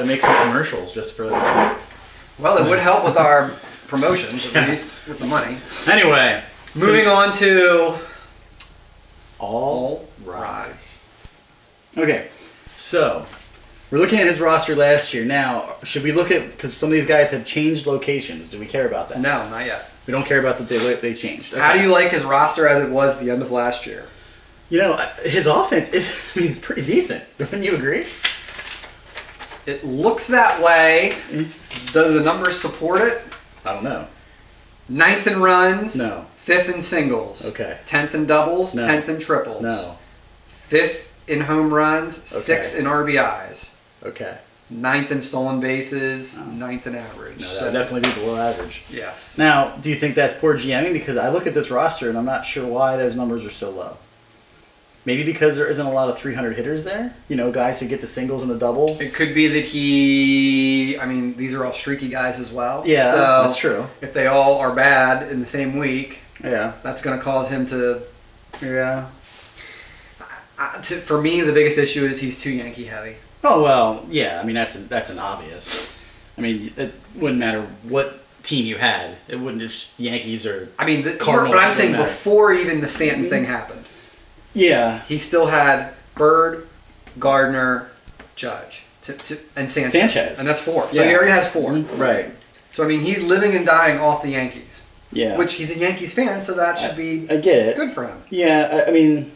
Gotta make some commercials just for. Well, it would help with our promotions, at least with the money. Anyway, moving on to All Rise. Okay, so we're looking at his roster last year. Now, should we look at, because some of these guys have changed locations? Do we care about that? No, not yet. We don't care about that they changed. Okay. How do you like his roster as it was at the end of last year? You know, his offense is pretty decent. Wouldn't you agree? It looks that way. Do the numbers support it? I don't know. 9th in runs. No. 5th in singles. Okay. 10th in doubles. No. 10th in triples. No. 5th in home runs. Okay. 6th in RBIs. Okay. 9th in stolen bases. 9th in average. No, that would definitely be below average. Yes. Now, do you think that's poor GMing? Because I look at this roster and I'm not sure why those numbers are so low. Maybe because there isn't a lot of 300 hitters there. You know, guys who get the singles and the doubles. It could be that these are all streaky guys as well. Yeah, so that's true. If they all are bad in the same week, Yeah. that's going to cause him to... Yeah. For me, the biggest issue is he's too Yankee heavy. Oh, well, yeah. I mean, that's an obvious. I mean, it wouldn't matter what team you had. It wouldn't if the Yankees or Cardinals. But I'm saying matter. before even the Stanton thing happened, Yeah. he still had Bird, Gardner, Judge, and Sanchez. And that's 4. So he already has 4. Right. So, I mean, he's living and dying off the Yankees. Yeah. Which he's a Yankees fan, so that should be I get it. good for him. Yeah, I mean,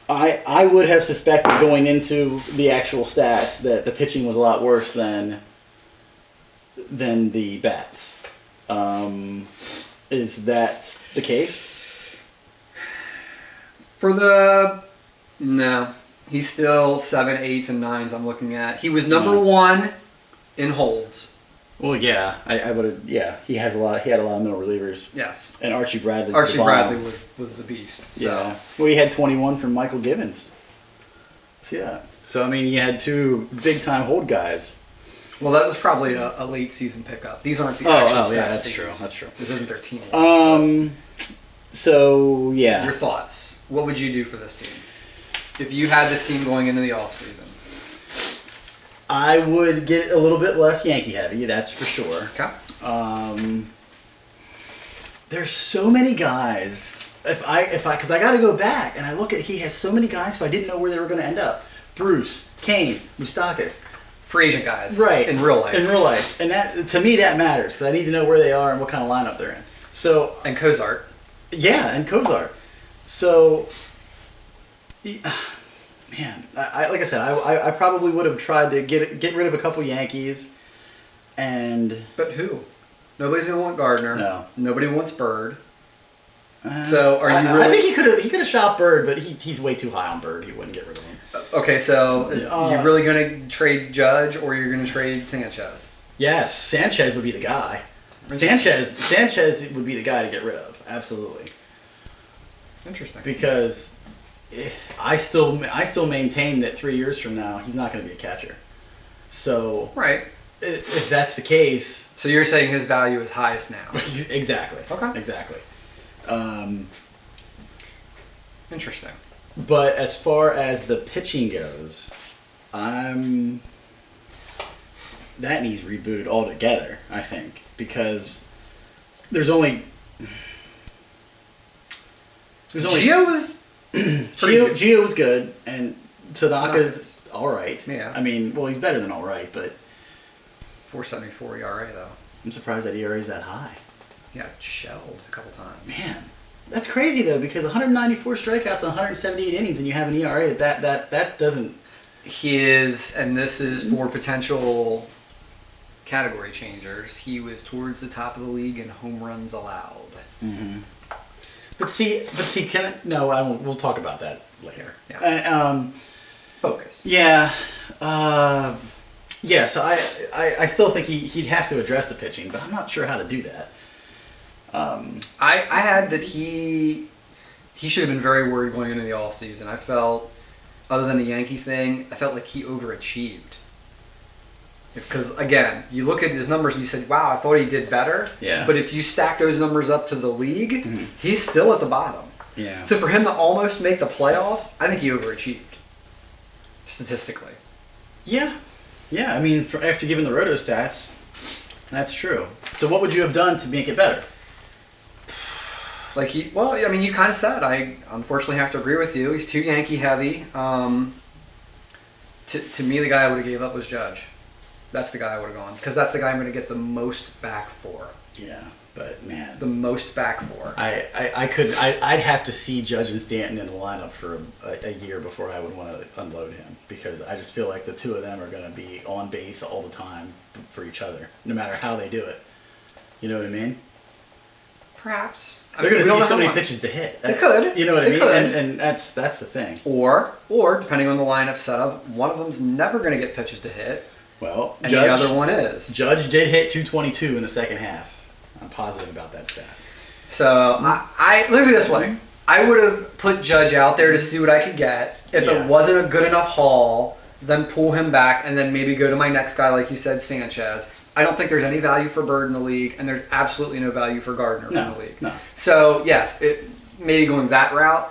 I would have suspected going into the actual stats that the pitching was a lot worse than the bats. Is that the case? No. He's still 7, 8s, and 9s I'm looking at. He was number 1 in holds. Well, yeah, I would have. Yeah, he had a lot of middle relievers. Yes. And Archie Bradley. Bradley was a beast. So. Yeah. Well, he had 21 from Michael Gibbons. So yeah. So I mean, he had 2 big time hold guys. Well, that was probably a late season pickup. These aren't the actual stats. Yeah, that's true. That's true. This isn't their team. So yeah. Your thoughts? What would you do for this team if you had this team going into the off season? I would get a little bit less Yankee heavy, that's for sure. Okay. There's so many guys. Because I got to go back and I look at, he has so many guys who I didn't know where they were going to end up. Bruce, Kane, Moustakas. Free agent guys. Right. In real life. In real life. And that, to me, that matters because I need to know where they are and what kind of lineup they're in. So. And Cozart. Yeah, and Cozart. So. Man, like I said, I probably would have tried to get rid of a couple Yankees, But who? Nobody's gonna want Gardner. No. Nobody wants Bird. So are you? I think he could have shot Bird, but he's way too high on Bird. He wouldn't get rid of him. Okay, so you really gonna trade Judge or you're gonna trade Sanchez? Yes, Sanchez would be the guy. Sanchez would be the guy to get rid of. Absolutely. Interesting. Because I still maintain that 3 years from now he's not going to be a catcher. So right, if that's the case, so you're saying his value is highest now. Exactly. Okay. Exactly. Interesting. But as far as the pitching goes, that needs rebooted altogether. I think because there's only Gio was Gio was good, and Tanaka's all right. Yeah. I mean, well, he's better than all right, but 4.74 ERA though. I'm surprised that ERA is that high. Yeah, shelled a couple times. Man, that's crazy though, because 194 strikeouts, 178 innings, and you have an ERA that doesn't. He is, and this is for potential category changers. He was towards the top of the league in home runs allowed. Mm-hmm. But see, no, I won't. We'll talk about that later. Yeah. Focus. Yeah. Yeah. So I still think he'd have to address the pitching, but I'm not sure how to do that. I had that he should have been very worried going into the off season. I felt, other than the Yankee thing, I felt like he overachieved. Because, again, you look at his numbers and you said, wow, I thought he did better. Yeah. But if you stack those numbers up to the league, Mm-hmm. he's still at the bottom. Yeah. So for him to almost make the playoffs, I think he overachieved. Statistically. Yeah. Yeah, I mean, after giving the roto stats, that's true. So what would you have done to make it better? You kind of said. I unfortunately have to agree with you. He's too Yankee heavy. To me, the guy I would have gave up was Judge. That's the guy I would have gone, because that's the guy I'm going to get the most back for. Yeah, but man, The most back for. I'd have to see Judge and Stanton in the lineup for a year before I would want to unload him, because I just feel like the two of them are going to be on base all the time for each other, no matter how they do it. You know what I mean? Perhaps. They're going to see so many pitches to hit. They could. You know what I mean? Could. And that's the thing. Or depending on the lineup setup, one of them's never going to get pitches to hit. Well, and the other one is. Judge did hit 222 in the second half. I'm positive about that stat. So I look at it this way. I would have put Judge out there to see what I could get. If it wasn't a good enough haul, then pull him back and then maybe go to my next guy, like you said, Sanchez. I don't think there's any value for Bird in the league, and there's absolutely no value for Gardner in the league. No. So yes, maybe going that route.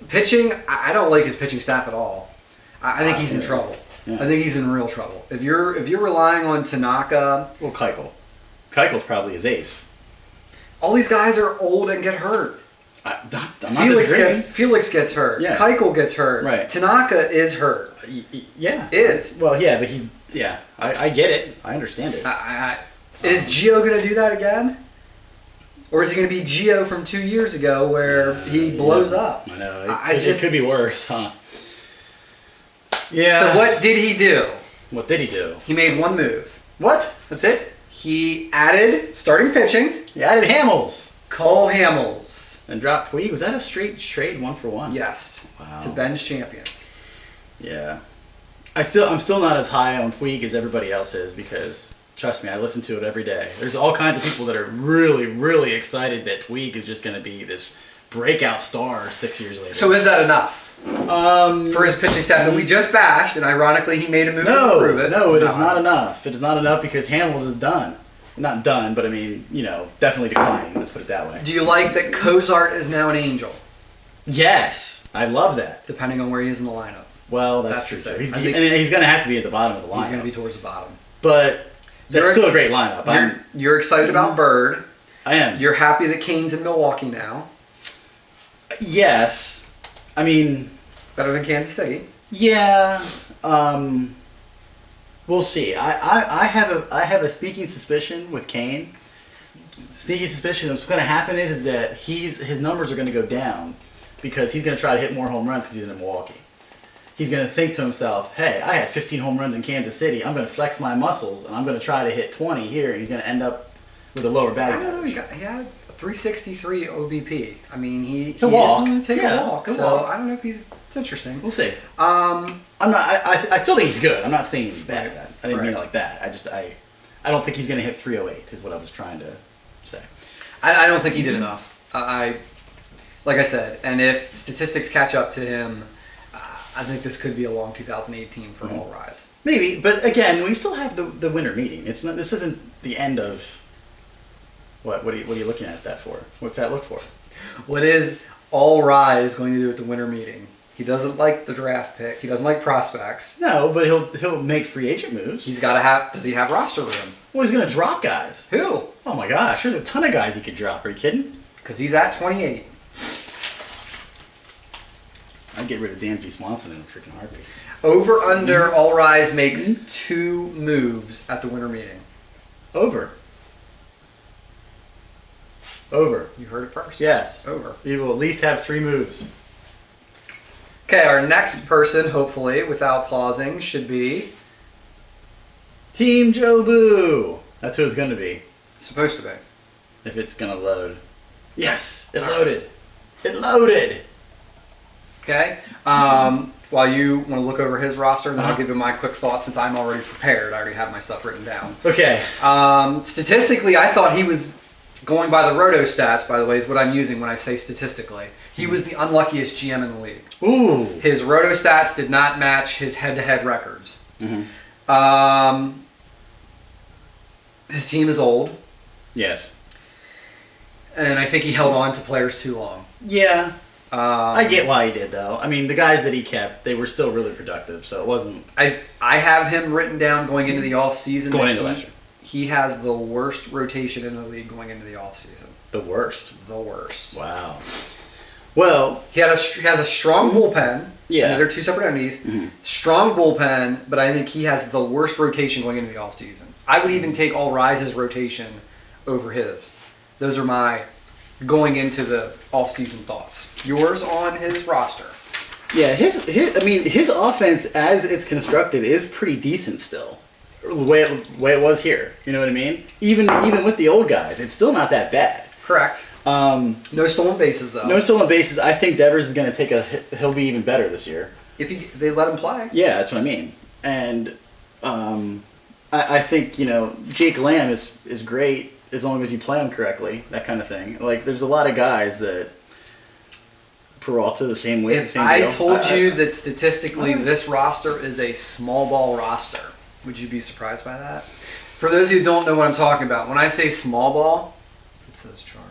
Pitching, I don't like his pitching staff at all. I think he's in trouble. Yeah. I think he's in real trouble. If you're relying on Tanaka, Keuchel's probably his ace. all these guys are old and get hurt. I'm not disagreeing. Felix gets hurt. Yeah. Keuchel gets hurt. Right. Tanaka is hurt. Yeah. Is. Well, yeah, but he's... Yeah, I get it. I understand it. Is Gio going to do that again? Or is he going to be Gio from 2 years ago where he blows up? I know. It could be worse, huh? Yeah. So what did he do? What did he do? He made one move. What? That's it? He added starting pitching. He added Hamels. Cole Hamels. And dropped Puig. Was that a straight trade 1-for-1? Yes. Wow. To Ben's champions. Yeah. I'm still not as high on Puig as everybody else is, because trust me, I listen to it every day. There's all kinds of people that are really, really excited that Puig is just going to be this breakout star 6 years later. So is that enough? For his pitching staff that we just bashed, and ironically he made a move to improve it. No, it is not enough. It is not enough because Hamels is done. Not done, but I mean, definitely declining. Let's put it that way. Do you like that Cozart is now an Angel? Yes, I love that. Depending on where he is in the lineup. Well, that's true too. He's going to have to be at the bottom of the lineup. He's going to be towards the bottom. But that's still a great lineup. You're excited about Bird. I am. You're happy that Kane's in Milwaukee now. Yes. I mean... Better than Kansas City. Yeah. We'll see. I have a sneaking suspicion with Kane. Sneaky suspicion of what's going to happen is that his numbers are going to go down because he's going to try to hit more home runs because he's in Milwaukee. He's going to think to himself, hey, I had 15 home runs in Kansas City. I'm going to flex my muscles, and I'm going to try to hit 20 here, and he's going to end up with a lower batting average. He had 363 OBP. I mean, he'll walk. He's going to take a walk. So walk. I don't know if it's interesting. We'll see. I still think he's good. I'm not saying he's bad. I didn't mean it like that. I don't think he's going to hit 308 is what I was trying to say. I don't think he did enough. Like I said, and if statistics catch up to him, I think this could be a long 2018 for All Rise. Maybe, but again, we still have the winter meeting. It's not. This isn't the end of. What are you looking at that for? What's that look for? What is All Rise going to do at the winter meeting? He doesn't like the draft pick. He doesn't like prospects. No, but he'll make free agent moves. He's got to have. Does he have roster room? Well, he's going to drop guys. Who? Oh my gosh, there's a ton of guys he could drop. Are you kidding? Because he's at 28. I'd get rid of Dansby Swanson in a freaking heartbeat. Over under All Rise makes 2 moves at the winter meeting. Over. You heard it first. Yes. Over. He will at least have 3 moves. Okay, our next person, hopefully, without pausing, should be... Team Jobu. That's who it's going to be. It's supposed to be. If it's going to load. Yes, it loaded. It loaded. Okay. While you want to look over his roster, and then I'll give you my quick thoughts since I'm already prepared. I already have my stuff written down. Okay. Statistically, I thought he was, going by the roto stats, by the way, is what I'm using when I say statistically, he was the unluckiest GM in the league. Ooh. His roto stats did not match his head-to-head records. Mm-hmm. His team is old. Yes. And I think he held on to players too long. Yeah. I get why he did, though. I mean, the guys that he kept, they were still really productive, so it wasn't... I have him written down going into the offseason. Going into last year. He has the worst rotation in the league going into the offseason. The worst? The worst. Wow. Well... He has a strong bullpen. Yeah. I mean, they're two separate entities. Mm-hmm. Strong bullpen, but I think he has the worst rotation going into the offseason. I would even take All Rise's rotation over his. Those are my going into the offseason thoughts. Yours on his roster. Yeah, his offense as it's constructed is pretty decent still. The way it was here. You know what I mean? Even with the old guys, it's still not that bad. Correct. No stolen bases though. No stolen bases. I think Devers is going to take a hit. He'll be even better this year. If they let him play. Yeah, that's what I mean. And I think, Jake Lamb is great as long as you play him correctly, that kind of thing. Like, there's a lot of guys that Peralta the same way. If I told you that statistically this roster is a small ball roster, would you be surprised by that? For those who don't know what I'm talking about, when I say small ball, it says charge.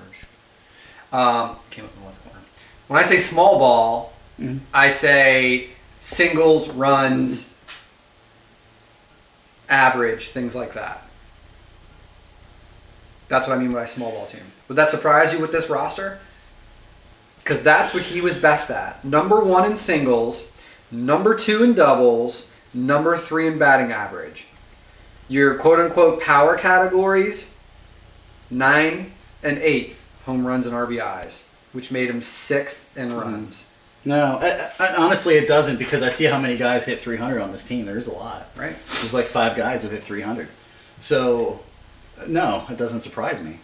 Came up in the left corner. When I say small ball, I say singles, runs, average, things like that. That's what I mean by small ball team. Would that surprise you with this roster? Because that's what he was best at. Number 1 in singles, number 2 in doubles, number 3 in batting average. Your quote-unquote power categories, 9th and 8th home runs and RBIs, which made him 6th in runs. No, I, honestly it doesn't, because I see how many guys hit 300 on this team. There's a lot. Right. There's like 5 guys who hit 300. So, no, it doesn't surprise me.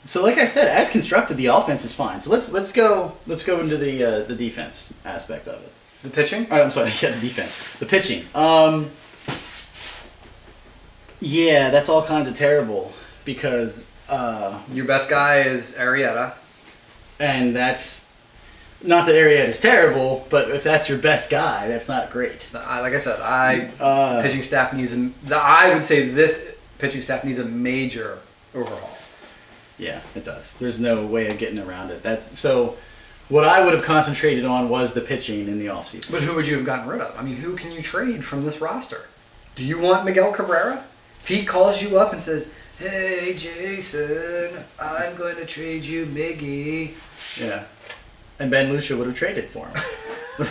So, like I said, as constructed, the offense is fine. So let's go into the defense aspect of it. The pitching? All right, I'm sorry. Yeah, the defense. The pitching. Yeah, that's all kinds of terrible because your best guy is Arrieta, and that's not that Arrieta's terrible, but if that's your best guy, that's not great. Like I said, pitching staff needs I would say this pitching staff needs a major overhaul. Yeah, it does. There's no way of getting around it. So what I would have concentrated on was the pitching in the offseason. But who would you have gotten rid of? I mean, who can you trade from this roster? Do you want Miguel Cabrera? If he calls you up and says, "Hey, Jason, I'm going to trade you Miggy." Yeah. And Ben Lucia would have traded for him.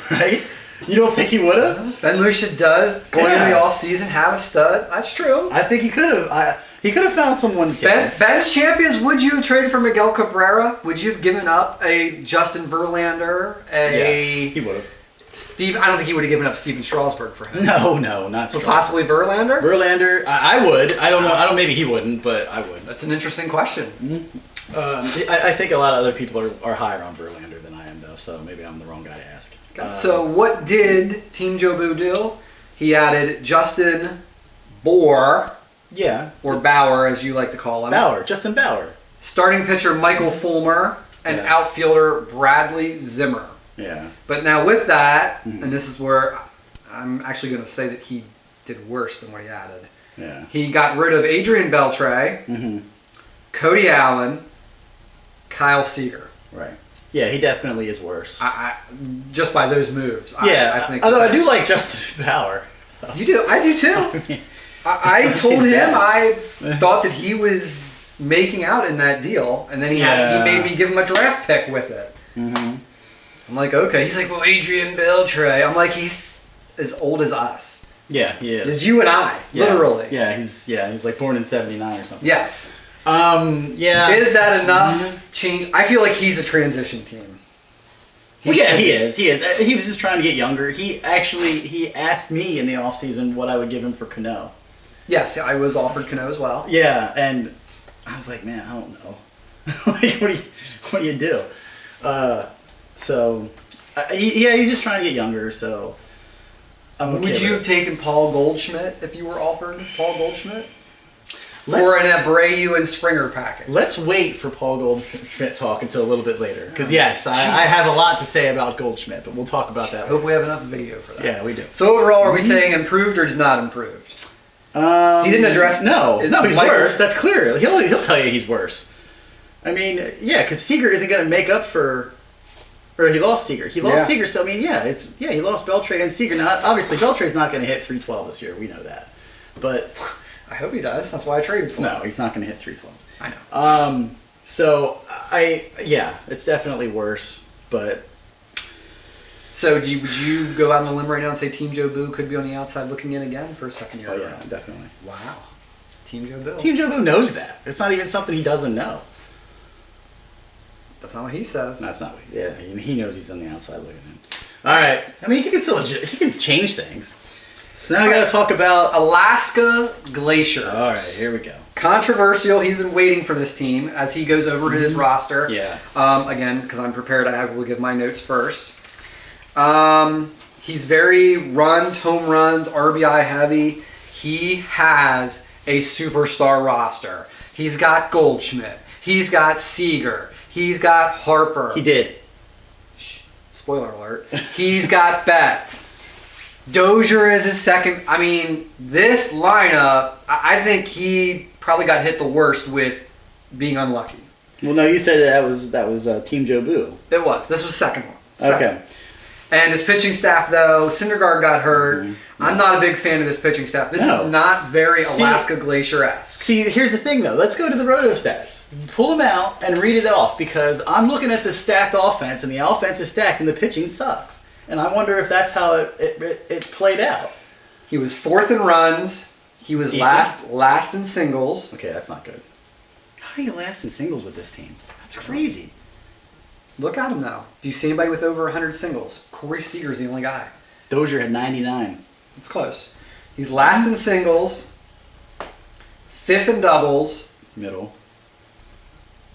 Right? You don't think he would have? Ben Lucia does, going into the offseason, have a stud. That's true. I think he could have. He could have found someone to Ben's champions, would you have traded for Miguel Cabrera? Would you have given up a Justin Verlander? Yes, he would have. Steve, I don't think he would have given up Steven Strasburg for him. No, not so possibly Verlander? Verlander, I would. I don't know. Maybe he wouldn't, but I would. That's an interesting question. Mm-hmm. I think a lot of other people are higher on Verlander than I am, though, so maybe I'm the wrong guy to ask. So what did Team Jobu do? He added Justin Bour. Yeah. Or Bauer, as you like to call him. Justin Bauer. Starting pitcher Michael Fulmer and outfielder Bradley Zimmer. Yeah. But now with that, and this is where I'm actually going to say that he did worse than what he added. Yeah. He got rid of Adrian Beltre, Cody Allen, Kyle Seager. Right. Yeah, he definitely is worse. Just by those moves. Yeah. I think although I do like Justin Bauer. You do. I do too. I told him I thought that he was making out in that deal, and then he made me give him a draft pick with it. Mm-hmm. I'm like, okay. He's like, well, Adrian Beltre. I'm like, he's as old as us. Yeah, he is. As you and I, literally. Yeah, he's like born in '79 or something. Yes. Yeah. Is that enough change? I feel like he's a transition team. He is. He was just trying to get younger. He asked me in the offseason what I would give him for Cano. Yes, I was offered Cano as well. Yeah, and I was like, man, I don't know. Like, what do you do? He's just trying to get younger. So, would you have taken Paul Goldschmidt if you were offered Paul Goldschmidt? Or an Abreu and Springer package. Let's wait for Paul Goldschmidt talk until a little bit later. Because, yes, I have a lot to say about Goldschmidt, but we'll talk about that later. Hope we have enough video for that. Yeah, we do. So, overall, are we saying improved or did not improved? He didn't address... No, he's worse. That's clear. He'll tell you he's worse. I mean, yeah, because Seager isn't going to make up for Or he lost Seager. He lost Yeah. Seager, so I mean, he lost Beltre and Seager. Now, obviously, Beltre's not going to hit 312 this year. We know that. But I hope he does. That's why I traded for him. no, he's not going to hit 312. I know. So it's definitely worse. But So would you go out on a limb right now and say Team Joe Boo could be on the outside looking in again for a second year? oh yeah, definitely. Wow. Team Joe Boo. Team Joe Boo knows that. It's not even something he doesn't know. That's not what he says. That's not. Yeah, he knows he's on the outside looking in. All right. I mean, he can change things. So now we got to talk about Alaska Glacier. All right, here we go. Controversial. He's been waiting for this team as he goes over his roster. Yeah. Again, because I'm prepared, I will give my notes first. He's very home runs, RBI heavy. He has a superstar roster. He's got Goldschmidt. He's got Seager. He's got Harper. He did. Spoiler alert. He's got Betts. Dozier is his second. I mean, this lineup, I think he probably got hit the worst with being unlucky. Well, no, you said that was Team Joe Boo. It was. This was the second one. Okay. And his pitching staff, though, Syndergaard got hurt. Mm-hmm. I'm not a big fan of this pitching staff. This is not very Alaska Glacier-esque. See, here's the thing, though. Let's go to the Roto stats. Pull them out and read it off, because I'm looking at the stacked offense, and the offense is stacked, and the pitching sucks. And I wonder if that's how it played out. He was fourth in runs. He was last in singles. Okay, that's not good. How are you last in singles with this team? That's crazy. Look at him now. Do you see anybody with over 100 singles? Corey Seager's the only guy. Dozier had 99. It's close. He's last in singles, fifth in doubles, Middle.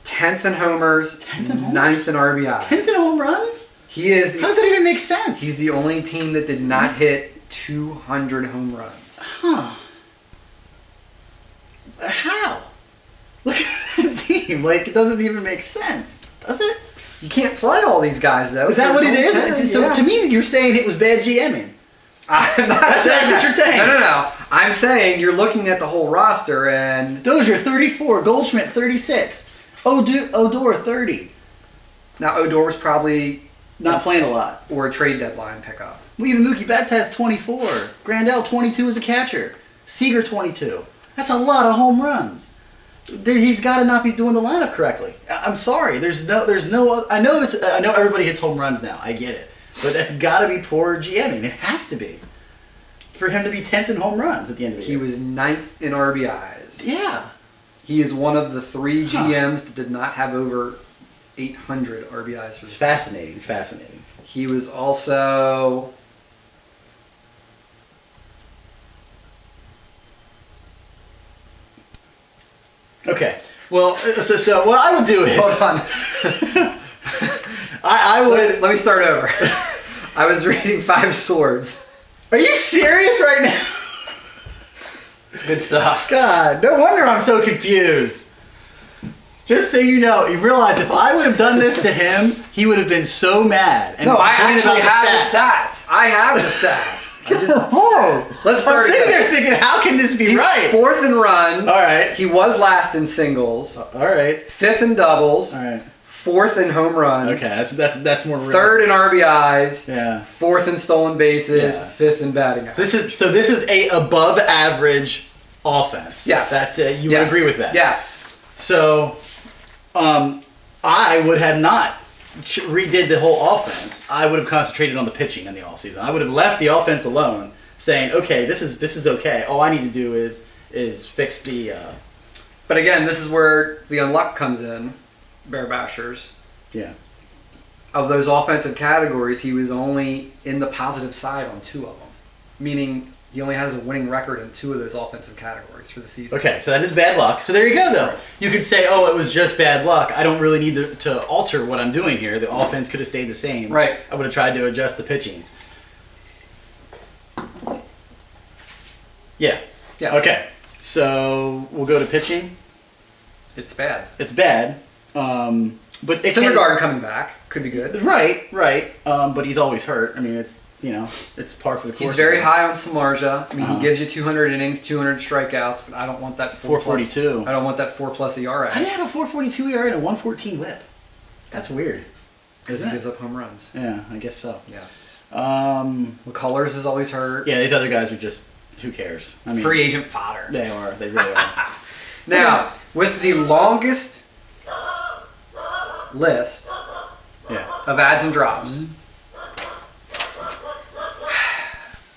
10th in homers, 10th in homers? 9th in RBIs. 10th in home runs? He is. How does that even make sense? He's the only team that did not hit 200 home runs. Huh. How? Look at that team. Like, it doesn't even make sense. Does it? You can't play all these guys, though. Is that what it is? 10, So yeah. to me, you're saying it was bad GMing. I'm not That's saying what you're saying. No. I'm saying you're looking at the whole roster and... Dozier, 34. Goldschmidt, 36. Odor, 30. Now, Odor was probably... Not playing a lot. Or a trade deadline pickup. Well, even Mookie Betts has 24. Grandel, 22 as a catcher. Seager, 22. That's a lot of home runs. He's got to not be doing the lineup correctly. I'm sorry. There's no. I know everybody hits home runs now. I get it, but that's got to be poor GMing. It has to be for him to be 10th in home runs at the end of the year. He was 9th in RBIs. Yeah. He is one of the 3 GMs that did not have over 800 RBIs for the season. Fascinating. He was also... Okay. Well, so what I would do is... Hold on. I would... Let me start over. I was reading 5 Swords. Are you serious right now? It's good stuff. God, no wonder I'm so confused. Just so you know, you realize if I would have done this to him, he would have been so mad. And No, I complained actually about have the stats. I have the stats. Let's start I'm sitting again. there thinking, how can this be He's right? 4th in runs. All right. He was last in singles. All right. 5th in doubles. All right. 4th in home runs. Okay, that's more real. 3rd in RBIs. Yeah. 4th in stolen bases. Yeah. 5th in batting average. This is a above average offense. Yes. That's it. You would agree with that? Yes. So, I would have not redid the whole offense. I would have concentrated on the pitching in the offseason. I would have left the offense alone, saying, okay, this is okay. All I need to do is fix the... But again, this is where the unluck comes in, Bear Bashers. Yeah. Of those offensive categories, he was only in the positive side on 2 of them. Meaning he only has a winning record in 2 of those offensive categories for the season. Okay, so that is bad luck. So there you go, though. Right. You could say, oh, it was just bad luck. I don't really need to alter what I'm doing here. The offense could have stayed the same. Right. I would have tried to adjust the pitching. Yeah. Yes. Okay. So we'll go to pitching. It's bad. It's bad. But it Syndergaard coming back could be good. Right. But he's always hurt. I mean, it's par for the course. He's very high on Samardzija. I mean, Uh-huh. he gives you 200 innings, 200 strikeouts, but I don't want that 4.42. I don't want that 4+ ERA. I didn't have a 4.42 ERA and a 1.14 WHIP. That's weird. Because he gives up home runs. Yeah, I guess so. Yes. McCullers is always hurt. Yeah, these other guys are just, who cares? I mean, free agent fodder. They are. They really are. Now, with the longest list of adds and drops.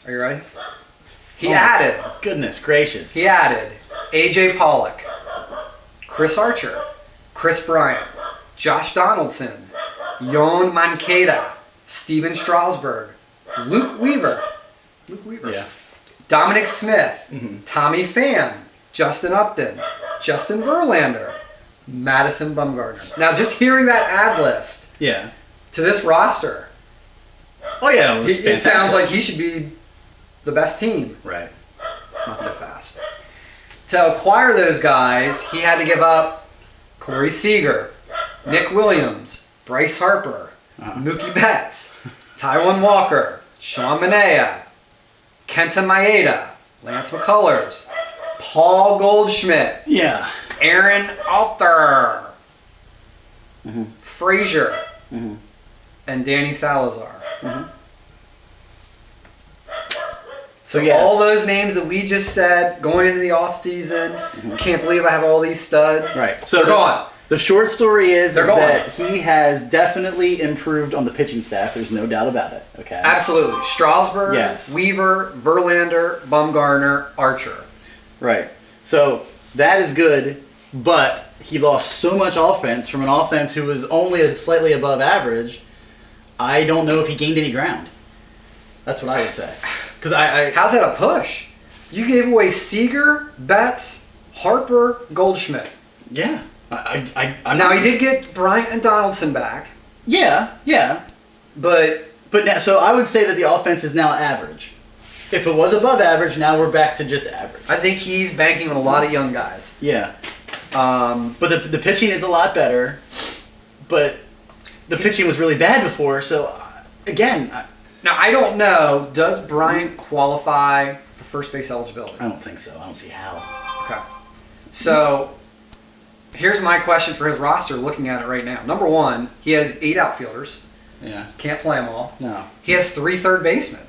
Are you ready? He added. Goodness gracious. He added A.J. Pollock, Chris Archer, Chris Bryant, Josh Donaldson, Yoan Moncada, Steven Strasburg, Luke Weaver. Yeah. Dominic Smith, Tommy Pham, Justin Upton, Justin Verlander, Madison Bumgarner. Now, just hearing that ad list to this roster, it sounds like he should be the best team. Right. Not so fast. To acquire those guys, he had to give up Corey Seager, Nick Williams, Bryce Harper, Mookie Betts, Taijuan Walker, Sean Manaea, Kenta Maeda, Lance McCullers, Paul Goldschmidt, Aaron Alter, Frazier, and Danny Salazar. So all those names that we just said going into the offseason, can't believe I have all these studs. Right. So they're gone. The short story is that he has definitely improved on the pitching staff. There's no doubt about it. Okay. Absolutely. Strasburg, Weaver, Verlander, Bumgarner, Archer. Right. So that is good, but he lost so much offense from an offense who was only slightly above average. I don't know if he gained any ground. That's what I would say. Because how's that a push? You gave away Seager, Betts, Harper, Goldschmidt. Yeah. Now he did get Bryant and Donaldson back. Yeah. But now, so I would say that the offense is now average. If it was above average, now we're back to just average. I think he's banking on a lot of young guys. Yeah. But the pitching is a lot better. But the pitching was really bad before. So again. Now I don't know. Does Bryant qualify for first base eligibility? I don't think so. I don't see how. Okay. So. Here's my question for his roster looking at it right now. Number one, he has 8 outfielders. Yeah. Can't play them all. No. He has 3 third basemen.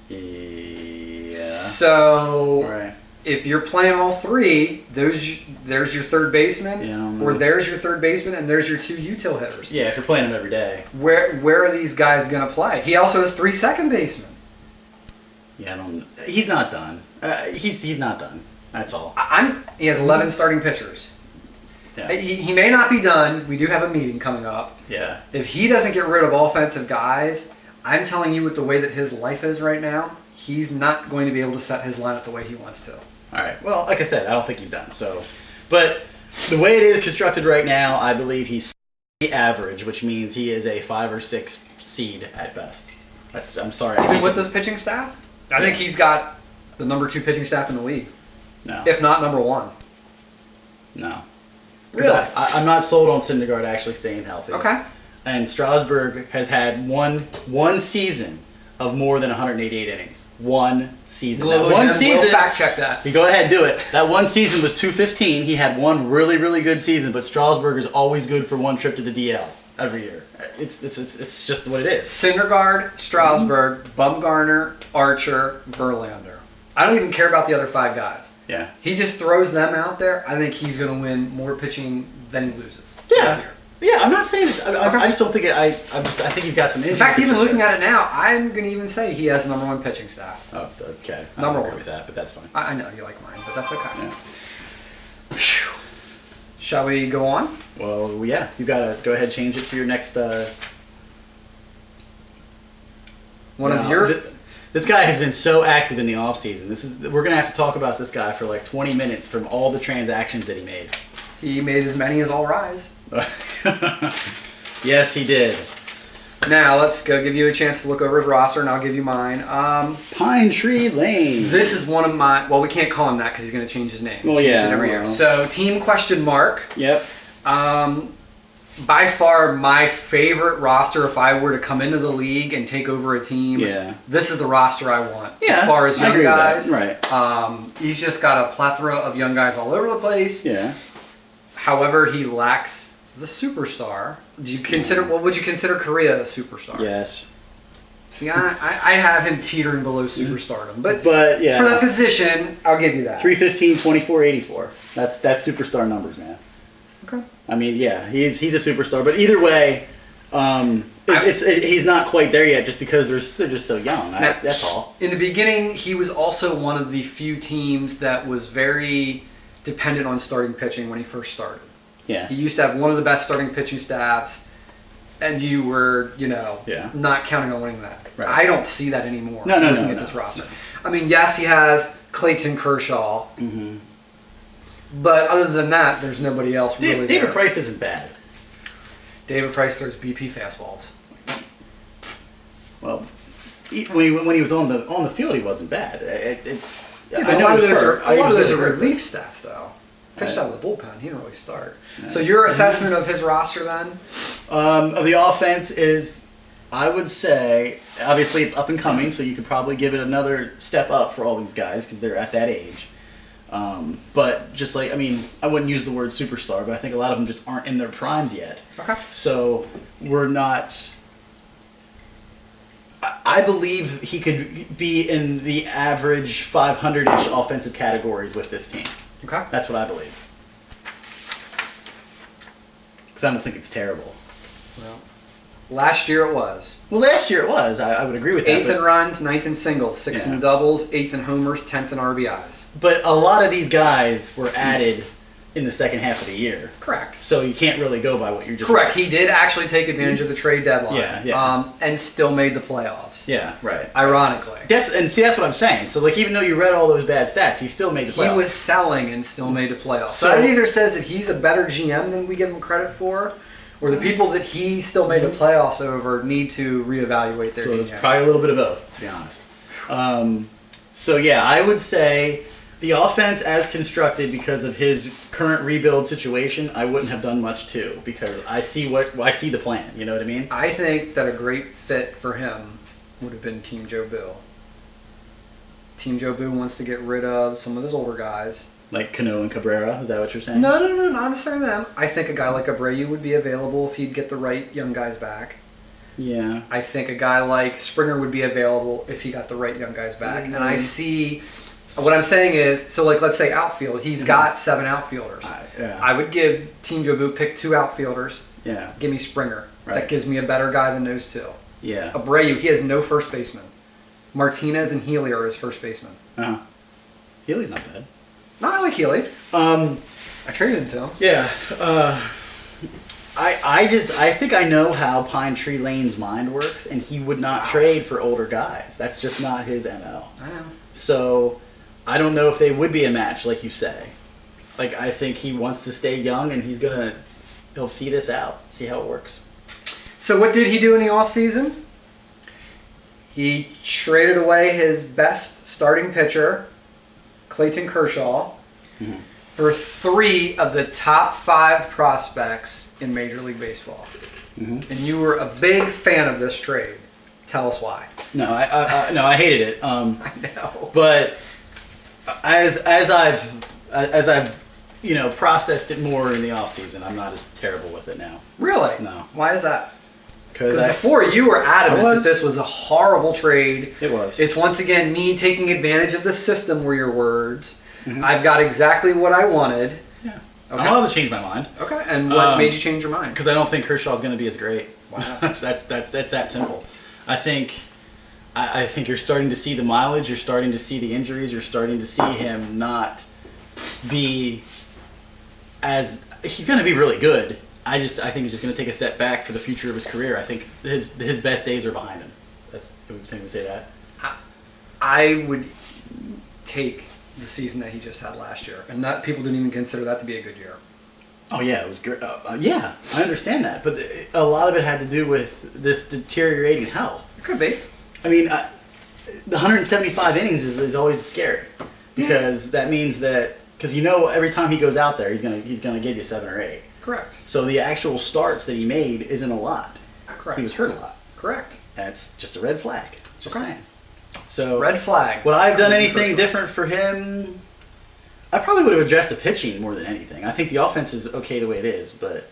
Yeah. So if you're playing all 3, there's your third baseman, or there's your third baseman, and there's your 2 util hitters. Yeah, if you're playing them every day. Where are these guys going to play? He also has 3 second basemen. Yeah, he's not done. He's not done. That's all. He has 11 starting pitchers. Yeah. He may not be done. We do have a meeting coming up. Yeah. If he doesn't get rid of offensive guys, I'm telling you with the way that his life is right now, he's not going to be able to set his lineup the way he wants to. All right. Well, like I said, I don't think he's done. So, but the way it is constructed right now, I believe he's average, which means he is a 5 or 6 seed at best. I'm sorry. Even with this pitching staff? I think he's got the number 2 pitching staff in the league. No. If not number 1. No. Really? I'm not sold on Syndergaard actually staying healthy. Okay. And Strasburg has had one season of more than 188 innings. One season. One season. We'll fact check that. You go ahead and do it. That one season was 215. He had one really, really good season, but Strasburg is always good for one trip to the DL every year. It's just what it is. Syndergaard, Strasburg, Bumgarner, Archer, Verlander. I don't even care about the other 5 guys. Yeah. He just throws them out there. I think he's going to win more pitching than he loses. Yeah. Yeah, I'm not saying it's, I just don't think I think he's got some injury. In fact, even looking at it now, I'm going to even say he has the number 1 pitching staff. Oh, okay. Number I don't 1 agree with that, but that's fine. I know you like mine, but that's okay. Yeah. Shall we go on? Well, yeah. You got to go ahead and change it to your next This guy has been so active in the offseason. We're going to have to talk about this guy for like 20 minutes from all the transactions that he made. He made as many as All Rise. Yes, he did. Now, let's go give you a chance to look over his roster, and I'll give you mine. Pine Tree Lane. This is one of my... Well, we can't call him that because he's going to change his name. Well, yeah. Every year. So, Team Question Mark. Yep. By far my favorite roster if I were to come into the league and take over a team. Yeah. This is the roster I want. Yeah, as far as young guys. Right. He's just got a plethora of young guys all over the place. Yeah. However, he lacks the superstar. Do you consider what would you consider Correa a superstar? Yes. See, I have him teetering below superstardom, but yeah, for that position, I'll give you that. 315, 24, 84. That's superstar numbers, man. Okay. I mean, yeah, he's a superstar, but either way, he's not quite there yet, just because they're just so young. That's all. In the beginning, he was also one of the few teams that was very dependent on starting pitching when he first started. Yeah. He used to have one of the best starting pitching staffs, and you were, not counting on winning that. Right. I don't see that anymore. No. Looking at this roster. I mean, yes, he has Clayton Kershaw, but other than that, there's nobody else really. David there. Price isn't bad. David Price throws BP fastballs. Well, when he was on the field, he wasn't bad. A lot of those are relief stats, though. Pitched out of the bullpen, he didn't really start. Yeah. So your assessment of his roster, then? Of the offense is, I would say, obviously it's up and coming, so you could probably give it another step up for all these guys because they're at that age. But just I wouldn't use the word superstar, but I think a lot of them just aren't in their primes yet. Okay. So we're not. I believe he could be in the average 500-ish offensive categories with this team. Okay. That's what I believe. Because I don't think it's terrible. Well, last year it was. Well, last year it was. I would agree with that. 8th in runs, 9th in singles, 6th in doubles, 8th in homers, 10th in RBIs. But a lot of these guys were added in the second half of the year. Correct. So you can't really go by what you're just... Correct. He did actually take advantage of the trade deadline. Yeah. And still made the playoffs. Yeah, right. Ironically. That's what I'm saying. So, even though you read all those bad stats, he still made the playoffs. He was selling and still made the playoffs. So that either says that he's a better GM than we give him credit for, or the people that he still made the playoffs over need to reevaluate their GM. It's probably a little bit of both, to be honest. I would say the offense as constructed because of his current rebuild situation, I wouldn't have done much too because I see the plan. You know what I mean? I think that a great fit for him would have been Team Joe Bill. Team Joe Bill wants to get rid of some of his older guys. Like Cano and Cabrera, is that what you're saying? No, not necessarily them. I think a guy like Abreu would be available if he'd get the right young guys back. Yeah. I think a guy like Springer would be available if he got the right young guys back. And I see... What I'm saying is, so let's say outfield. He's got 7 outfielders. I would give Team Joe Bill pick 2 outfielders. Yeah. Give me Springer. Right. That gives me a better guy than those 2. Yeah. Abreu, he has no first baseman. Martinez and Healy are his first baseman. Healy's not bad. No, I like Healy. I traded him to him. Yeah. I think I know how Pine Tree Lane's mind works, and he would not trade for older guys. That's just not his MO. I know. So I don't know if they would be a match, like you say. I think he wants to stay young, and he'll see this out, see how it works. So what did he do in the offseason? He traded away his best starting pitcher, Clayton Kershaw, for 3 of the top 5 prospects in Major League Baseball. And you were a big fan of this trade. Tell us why. No, I hated it. I know. But as I've processed it more in the off season, I'm not as terrible with it now. Really? No. Why is that? Because before you were adamant that this was a horrible trade. It was. It's once again me taking advantage of the system, were your words. I've got exactly what I wanted. Yeah. Okay. I'm allowed to change my mind. Okay. And what made you change your mind? Because I don't think Kershaw's going to be as great. Wow. that's that simple. I think you're starting to see the mileage. You're starting to see the injuries. You're starting to see him not be as he's going to be really good. I think he's just going to take a step back for the future of his career. I think his best days are behind him. That's good to say that. I would take the season that he just had last year, and that people didn't even consider that to be a good year. Oh yeah, it was great. Yeah, I understand that, but a lot of it had to do with this deteriorating health. It could be. I mean, the 175 innings is always scary because that means that every time he goes out there, he's gonna give you 7 or 8. Correct. So the actual starts that he made isn't a lot. Correct. He was hurt a lot. Correct. That's just a red flag. Just okay. saying. So red flag. Would I have done anything different for him? I probably would have addressed the pitching more than anything. I think the offense is okay the way it is, but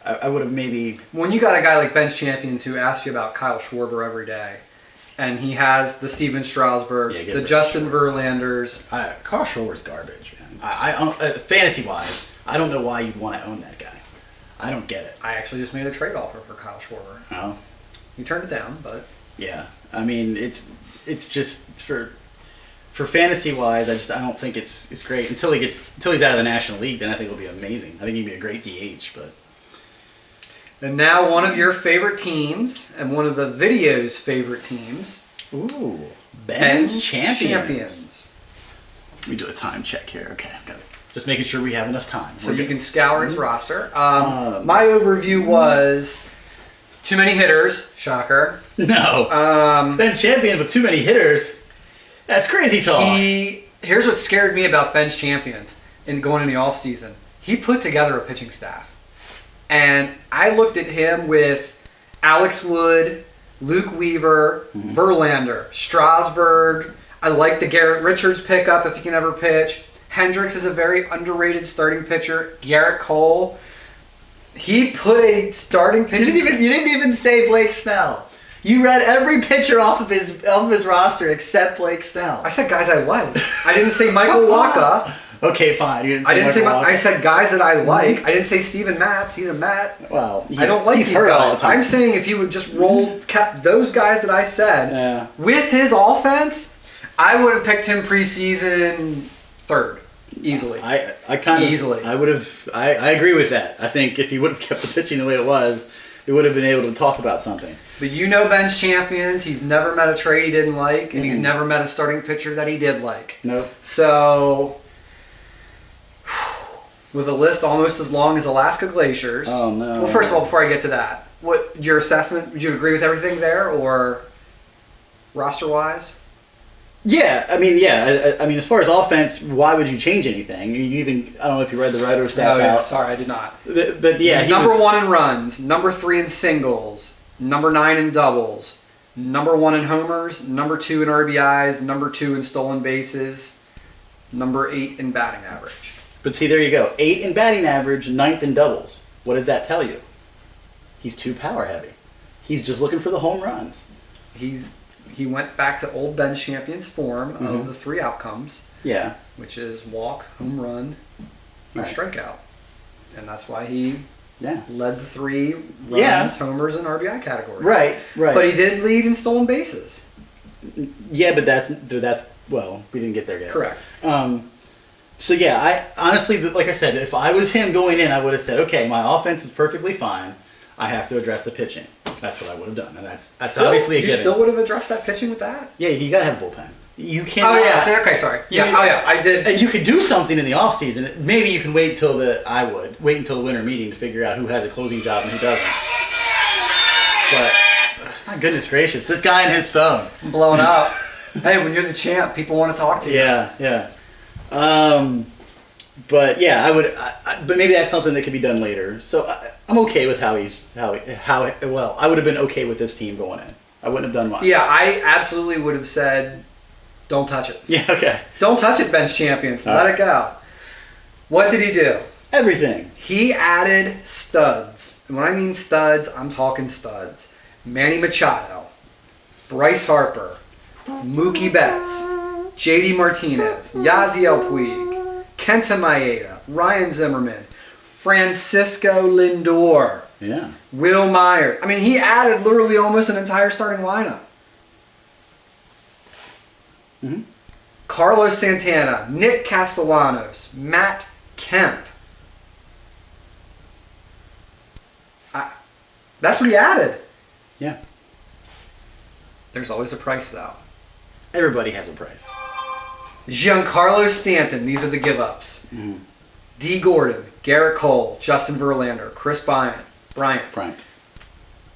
I would have maybe. When you got a guy like Bench Champions who asks you about Kyle Schwarber every day, and he has the Steven Strasburgs, the Justin Verlanders. Kyle Schwarber's garbage, man. Fantasy-wise, I don't know why you'd want to own that guy. I don't get it. I actually just made a trade offer for Kyle Schwarber. Oh. You turned it down, but... Yeah. I mean, it's just for fantasy-wise, I don't think it's great. Until he's out of the National League, then I think it'll be amazing. I think he'd be a great DH, but... And now one of your favorite teams, and one of the video's favorite teams. Ooh. Ben's Champions. Let me do a time check here. Okay, got it. Just making sure we have enough time. So you can scour his roster. My overview was too many hitters. Shocker. No. Ben's Champion with too many hitters. That's crazy talk. Here's what scared me about Bench Champions in going in the offseason. He put together a pitching staff. And I looked at him with Alex Wood, Luke Weaver, Verlander, Strasburg. I like the Garrett Richards pickup if he can ever pitch. Hendricks is a very underrated starting pitcher. Garrett Cole. He put a starting pitching... You didn't even say Blake Snell. You read every pitcher off of his roster except Blake Snell. I said guys I like. I didn't say Michael Wacha. Okay, fine. You didn't say I said guys that I like. I didn't say Steven Matz. He's a Matt. Well, I don't like these guys. I'm saying if he would just kept those guys that I said with his offense, I would have picked him preseason third easily. I would have. I agree with that. I think if he would have kept the pitching the way it was, he would have been able to talk about something. But Ben's Champions. He's never met a trade he didn't like, and he's never met a starting pitcher that he did like. Nope. So, with a list almost as long as Alaska Glaciers. Oh, no. Well, first of all, before I get to that, what your assessment? Would you agree with everything there, or roster-wise? Yeah, I mean, as far as offense, why would you change anything? You even, I don't know if you read the Roto stats out. Sorry, I did not. But yeah, number 1 in runs, number 3 in singles, number 9 in doubles, number 1 in homers, number 2 in RBIs, number 2 in stolen bases, number 8 in batting average. But see, there you go. 8 in batting average, 9th in doubles. What does that tell you? He's too power heavy. He's just looking for the home runs. He went back to old Bench Champions form of the 3 outcomes. Yeah. Which is walk, home run, and strikeout. And that's why he led the 3 runs, homers, and RBI categories. Right. But he did lead in stolen bases. Yeah, but that's well, we didn't get there yet. Correct. So yeah, I honestly, like I said, if I was him going in, I would have said, okay, my offense is perfectly fine. I have to address the pitching. That's what I would have done, and that's obviously a given. You still would have addressed that pitching with that? Yeah, you got to have a bullpen. You can't. Oh yeah. Okay. Sorry. I did. And you could do something in the off season. Maybe you can wait until the winter meeting to figure out who has a closing job and who doesn't. But my goodness gracious, this guy and his phone blowing up. Hey, when you're the champ, people want to talk to you. Yeah. But yeah, I would. But maybe that's something that could be done later. So I'm okay with how I would have been okay with this team going in. I wouldn't have done much. Yeah, I absolutely would have said, don't touch it. Yeah, okay. Don't touch it, Bench Champions. Let it go. What did he do? Everything. He added studs. And when I mean studs, I'm talking studs. Manny Machado, Bryce Harper, Mookie Betts, JD Martinez, Yasiel Puig, Kenta Maeda, Ryan Zimmerman, Francisco Lindor, Will Myers. I mean, he added literally almost an entire starting lineup. Mm-hmm. Carlos Santana, Nick Castellanos, Matt Kemp. That's what he added. Yeah. There's always a price, though. Everybody has a price. Giancarlo Stanton. These are the give-ups. Mm-hmm. D. Gordon, Garrett Cole, Justin Verlander, Chris Bryant.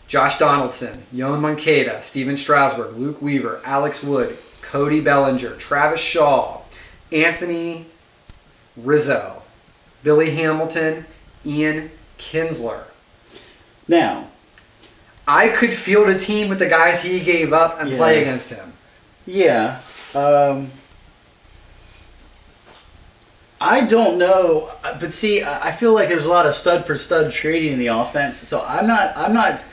Josh Donaldson, Yoan Moncada, Steven Strasburg, Luke Weaver, Alex Wood, Cody Bellinger, Travis Shaw, Anthony Rizzo, Billy Hamilton, Ian Kinsler. Now, I could field a team with the guys he gave up and play against him. Yeah. I don't know, but see, I feel like there's a lot of stud for stud trading in the offense. So I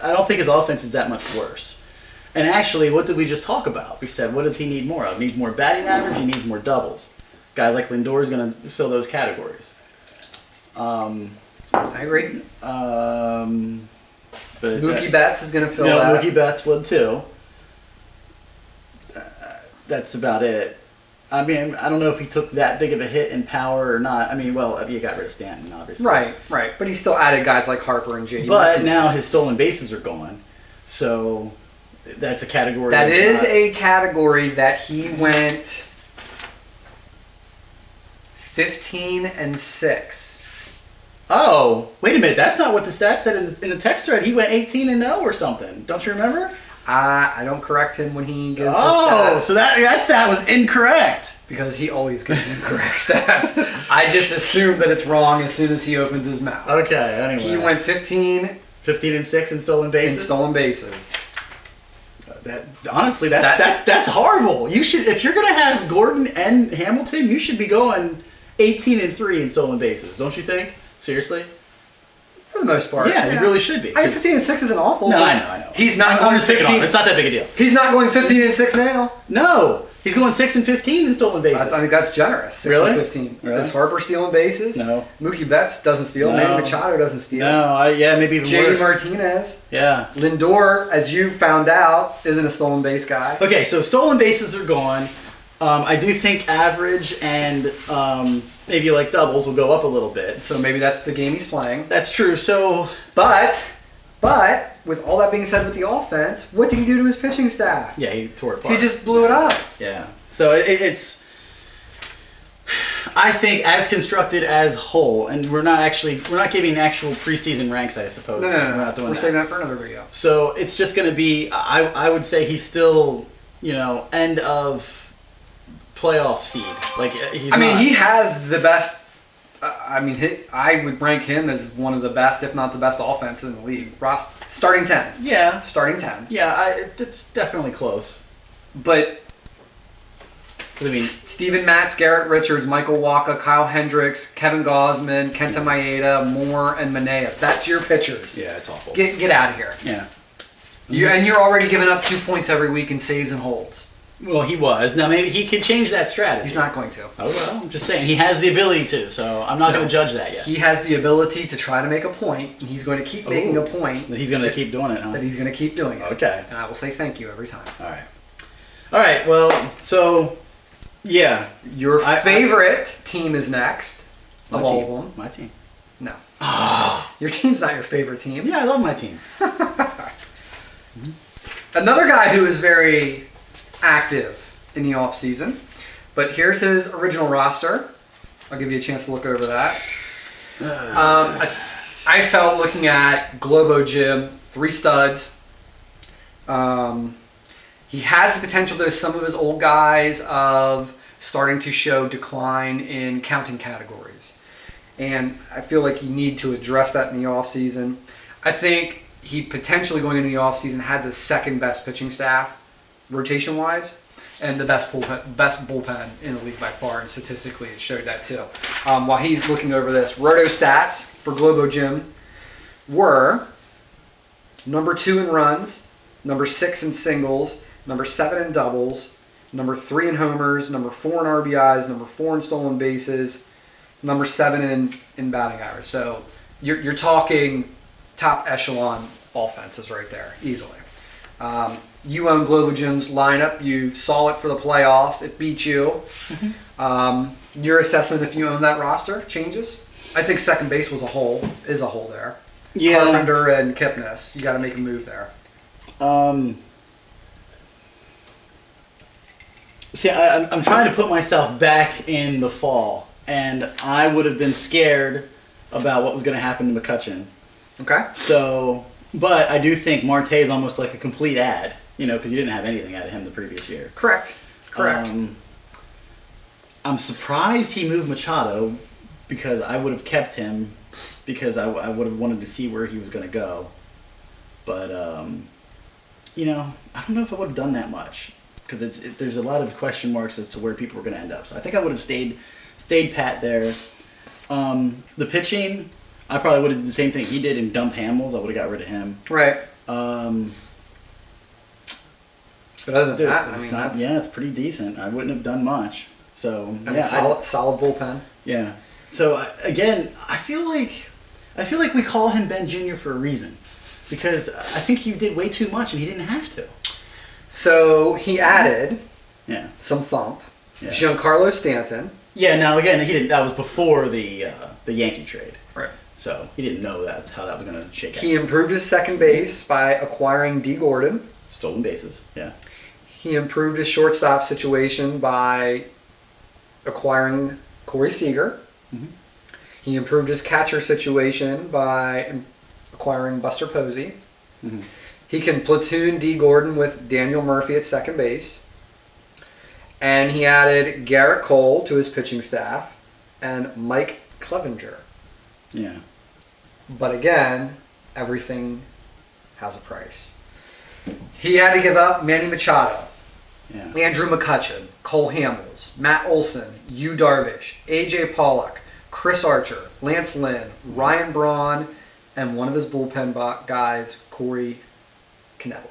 don't think his offense is that much worse. And actually, what did we just talk about? We said, what does he need more of? He needs more batting average. He needs more doubles. A guy like Lindor is going to fill those categories. I agree. But Mookie Betts is going to fill that. Mookie Betts would too. That's about it. I mean, I don't know if he took that big of a hit in power or not. I mean, well, you got rid of Stanton, obviously. Right. But he still added guys like Harper and JD. But Martinez. now his stolen bases are gone. So that's a category. That is a category that he went 15-6. Oh, wait a minute. That's not what the stats said in the text thread. He went 18-0 or something. Don't you remember? I don't correct him when he gives his Oh, stats. so that stat was incorrect. Because he always gives incorrect stats. I just assume that it's wrong as soon as he opens his mouth. Okay, anyway. He went 15 15-6 in stolen bases. in stolen bases. Honestly, that's horrible. You should, if you're gonna have Gordon and Hamilton, you should be going 18-3 in stolen bases. Don't you think? Seriously? For the most part. Yeah, you really should be. I mean, 15-6 isn't awful. No, I know. He's not I'm going just picking on 15. him. It's not that big a deal. He's not going 15-6 now. No, he's going 6-15 in stolen bases. I think that's generous. 6 Really? and 15. Really? Is Harper stealing bases? No. Mookie Betts doesn't steal. No. Manny Machado doesn't steal. No, maybe even JD worse. Martinez. Yeah. Lindor, as you found out, isn't a stolen base guy. Okay, so stolen bases are gone. I do think average and maybe like doubles will go up a little bit. So maybe that's the game he's playing. That's true. So, But with all that being said with the offense, what did he do to his pitching staff? yeah, he tore it apart. He just blew it up. Yeah. So it's. I think as constructed as whole, and we're not giving actual preseason ranks, I suppose. No. We're not doing We're that. saving that for another video. So it's just going to be. I would say he's still, end of playoff seed. Like he's. He has the best. I would rank him as one of the best, if not the best, offense in the league. Starting 10. Yeah. Starting 10. Yeah, it's definitely close. But I mean, Steven Matz, Garrett Richards, Michael Wacha, Kyle Hendricks, Kevin Gausman, Kenta Maeda, Moore, and Manea. That's your pitchers. yeah, it's awful. Get out of here. Yeah. And you're already giving up 2 points every week in saves and holds. Well, he was. Now maybe he can change that strategy. He's not going to. Oh well, I'm just saying he has the ability to. So I'm not going to judge that yet. He has the ability to try to make a point, and he's going to keep making a point. That he's going to keep doing it, huh? That he's going to keep doing it. Okay. And I will say thank you every time. All right. Well, so yeah, Your favorite team is next of all of them. My team. No. Ah. Your team's not your favorite team. Yeah, I love my team. Another guy who is very active in the offseason, but here's his original roster. I'll give you a chance to look over that. I felt looking at Globo Gym, 3 studs. He has the potential, though, some of his old guys of starting to show decline in counting categories. And I feel like you need to address that in the offseason. I think he potentially going into the offseason had the second best pitching staff, rotation-wise, and the best bullpen in the league by far, and statistically it showed that too. While he's looking over this, Roto stats for Globo Gym were number 2 in runs, number 6 in singles, number 7 in doubles, number 3 in homers, number 4 in RBIs, number 4 in stolen bases, number 7 in batting average. So you're talking top echelon offenses right there, easily. You own Globo Gym's lineup. You saw it for the playoffs. It beat you. Mm-hmm. Your assessment, if you own that roster, changes. I think second base is a hole there. Yeah. Carpenter and Kipnis. You got to make a move there. See, I'm trying to put myself back in the fall, and I would have been scared about what was going to happen to McCutcheon. Okay. So, but I do think Marte is almost like a complete ad, because you didn't have anything out of him the previous year. Correct. I'm surprised he moved Machado because I would have kept him because I would have wanted to see where he was going to go. But, I don't know if I would have done that much because there's a lot of question marks as to where people were going to end up. So I think I would have stayed stayed pat there. The pitching, I probably would have did the same thing he did and dump Hamels. I would have got rid of him. Right. But other than that, it's pretty decent. I wouldn't have done much. So solid bullpen. Yeah. So again, I feel like we call him Ben Jr. for a reason, because I think he did way too much and he didn't have to. So he added some thump. Yeah. Giancarlo Stanton. Yeah. Now again, he didn't. That was before the Yankee trade. Right. So he didn't know that's how that was going to shake out. He improved his second base by acquiring D. Gordon. Stolen bases. Yeah. He improved his shortstop situation by acquiring Corey Seager. Mm-hmm. He improved his catcher situation by acquiring Buster Posey. Mm-hmm. He can platoon D. Gordon with Daniel Murphy at second base. And he added Garrett Cole to his pitching staff and Mike Clevenger. Yeah. But again, everything has a price. He had to give up Manny Machado, Andrew McCutchen, Cole Hamels, Matt Olson, Yu Darvish, A.J. Pollock, Chris Archer, Lance Lynn, Ryan Braun, and one of his bullpen guys, Corey Knebel.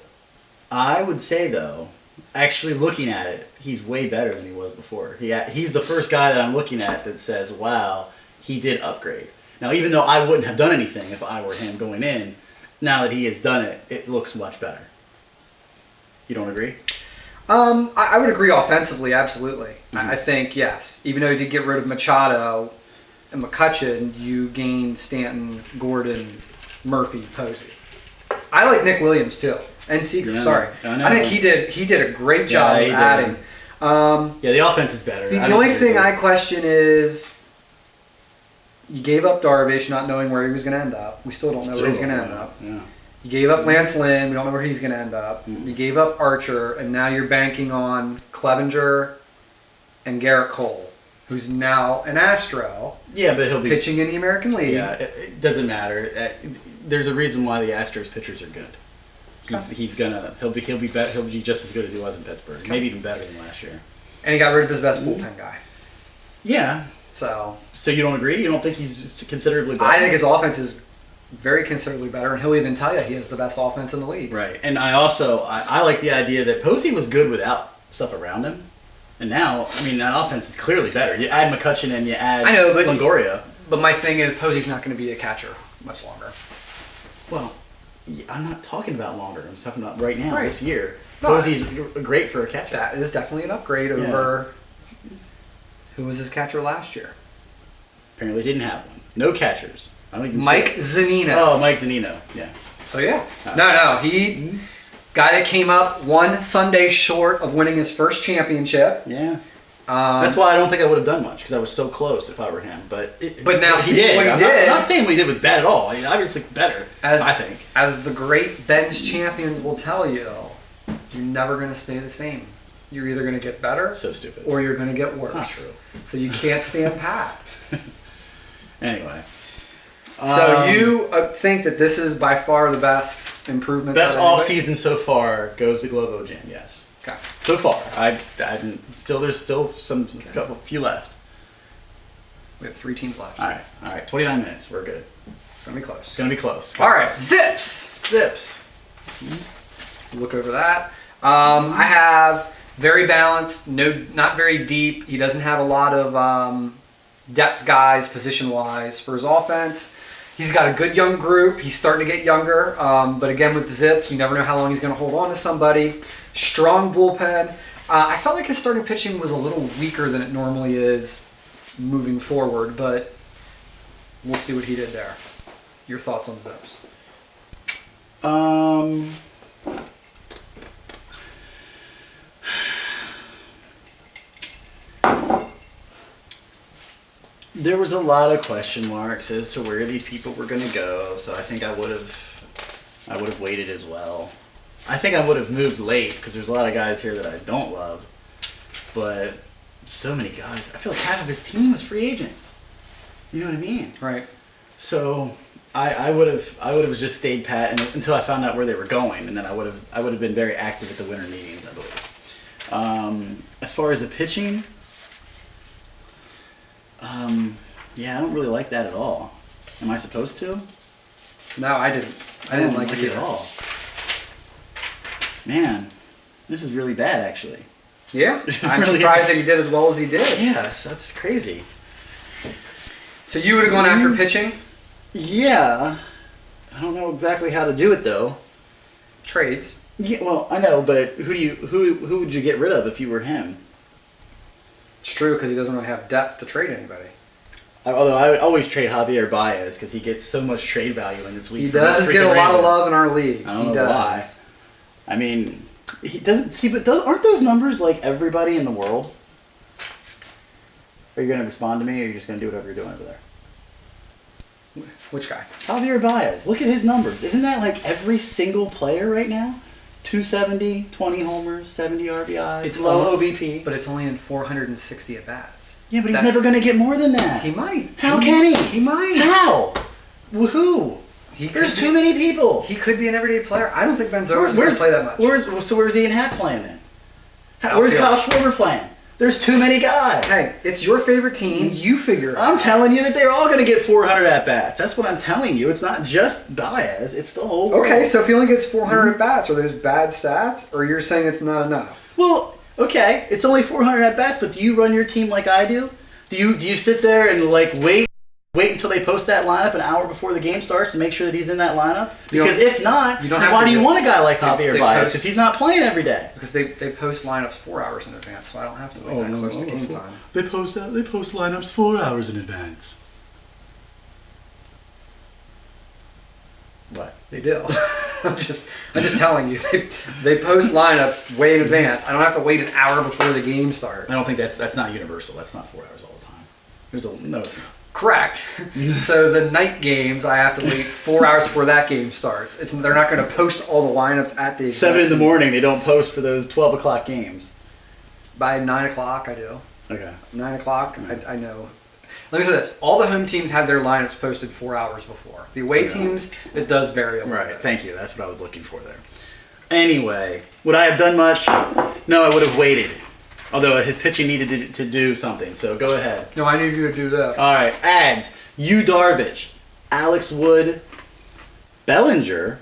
I would say, though, actually looking at it, he's way better than he was before. He's the first guy that I'm looking at that says, wow, he did upgrade. Now, even though I wouldn't have done anything if I were him going in, now that he has done it, it looks much better. You don't agree? I would agree offensively, absolutely. Mm-hmm. I think, yes. Even though you did get rid of Machado and McCutchen, you gained Stanton, Gordon, Murphy, Posey. I like Nick Williams, too. And Seager, sorry. I think he did a great job of adding. The offense is better. The only thing I question is you gave up Darvish not knowing where he was going to end up. We still don't know where he's going to end up. Yeah. You gave up Lance Lynn. We don't know where he's going to end up. Mm-hmm. You gave up Archer, and now you're banking on Clevenger and Garrett Cole, who's now an Astro. Yeah, but he'll be pitching in the American League. Yeah, it doesn't matter. There's a reason why the Astros pitchers are good. He'll be just as good as he was in Pittsburgh. Maybe even better than last year. And he got rid of his best bullpen guy. Yeah. So you don't agree? You don't think he's considerably better? I think his offense is very considerably better, and he'll even tell you he has the best offense in the league. Right. And I also I like the idea that Posey was good without stuff around him. And now, that offense is clearly better. You add McCutchen and you add Longoria. But my thing is, Posey's not going to be a catcher much longer. Well, I'm not talking about longer. I'm talking about right now, right. This year. Posey's great for a catcher. That is definitely an upgrade over who was his catcher last year. Apparently didn't have one. No catchers. I don't even Mike Zunino. Oh, Mike Zunino. Yeah. So he guy that came up one Sunday short of winning his first championship. Yeah. That's why I don't think I would have done much, because I was so close if I were him. But now he did. I'm not saying what he did was bad at all. Obviously better, I think. As the great Ben's champions will tell you, you're never going to stay the same. You're either going to get better, so stupid, or you're going to get worse. It's not true. So you can't stand pat. Anyway. So you think that this is by far the best improvement? Best off season so far goes to Globo Jam. Yes. Okay. So far, there's still few left. We have 3 teams left. All right. 29 minutes. We're good. It's gonna be close. It's gonna be close. All right. Zips. Look over that. I have very balanced. Not very deep. He doesn't have a lot of depth guys position wise for his offense. He's got a good young group. He's starting to get younger. But again, with the Zips, you never know how long he's going to hold on to somebody. Strong bullpen. I felt like his starting pitching was a little weaker than it normally is moving forward, but we'll see what he did there. Your thoughts on Zips? There was a lot of question marks as to where these people were going to go, so I think I would have waited as well. I think I would have moved late because there's a lot of guys here that I don't love, but so many guys. I feel like half of his team is free agents. You know what I mean? Right. So I would have just stayed pat until I found out where they were going, and then I would have been very active at the winter meetings, I believe. As far as the pitching. Yeah, I don't really like that at all. Am I supposed to? No, I didn't. I didn't like it at all. Man, this is really bad, actually. Yeah, I'm really surprised is. that he did as well as he did. Yes, that's crazy. So you would have gone after pitching? Yeah. I don't know exactly how to do it, though. Trades. Yeah, well, I know, but who would you get rid of if you were him? It's true, because he doesn't really have depth to trade anybody. Although I would always trade Javier Baez because he gets so much trade value in this league. He does get a lot of love in our league. I don't know why. I mean, he doesn't see, but aren't those numbers like everybody in the world? Are you going to respond to me, or are you just going to do whatever you're doing over there? Which guy? Javier Baez. Look at his numbers. Isn't that like every single player right now? 270, 20 homers, 70 RBIs, It's low OBP. But it's only in 460 at bats. Yeah, but he's never going to get more than that. He might. How can he? He might. How? Who? There's too many people. He could be an everyday player. I don't think Ben Zobrist's going to play that much. Where's Ian Happ playing then? Where's Kyle Schwarber playing? There's too many guys. Hey, it's your favorite team. You figure it out. I'm telling you that they're all going to get 400 at-bats. That's what I'm telling you. It's not just Baez. It's the whole world. Okay, so if he only gets 400 at-bats, are those bad stats? Or you're saying it's not enough? Well, okay, it's only 400 at-bats, but do you run your team like I do? Do you sit there and like wait until they post that lineup an hour before the game starts to make sure that he's in that lineup? Because if not, then why do you want a guy like Javier Baez? Because he's not playing every day. Because they post lineups 4 hours in advance, so I don't have to wait that close to game time. They post lineups 4 hours in advance. What? They do. I'm just telling you. They post lineups way in advance. I don't have to wait an hour before the game starts. I don't think that's not universal. That's not 4 hours all the time. No, it's not. Correct. So the night games, I have to wait 4 hours before that game starts. They're not going to post all the lineups at the 7 in the morning. They don't post for those 12 o'clock games. By 9 o'clock, I do. Okay. 9 o'clock, I know. Let me say this. All the home teams have their lineups posted 4 hours before. The away teams, it does vary a little bit. Thank you. That's what I was looking for there. Anyway, would I have done much? No, I would have waited. Although his pitching needed to do something. So go ahead. No, I need you to do that. All right. Ads. Yu Darvish, Alex Wood, Bellinger,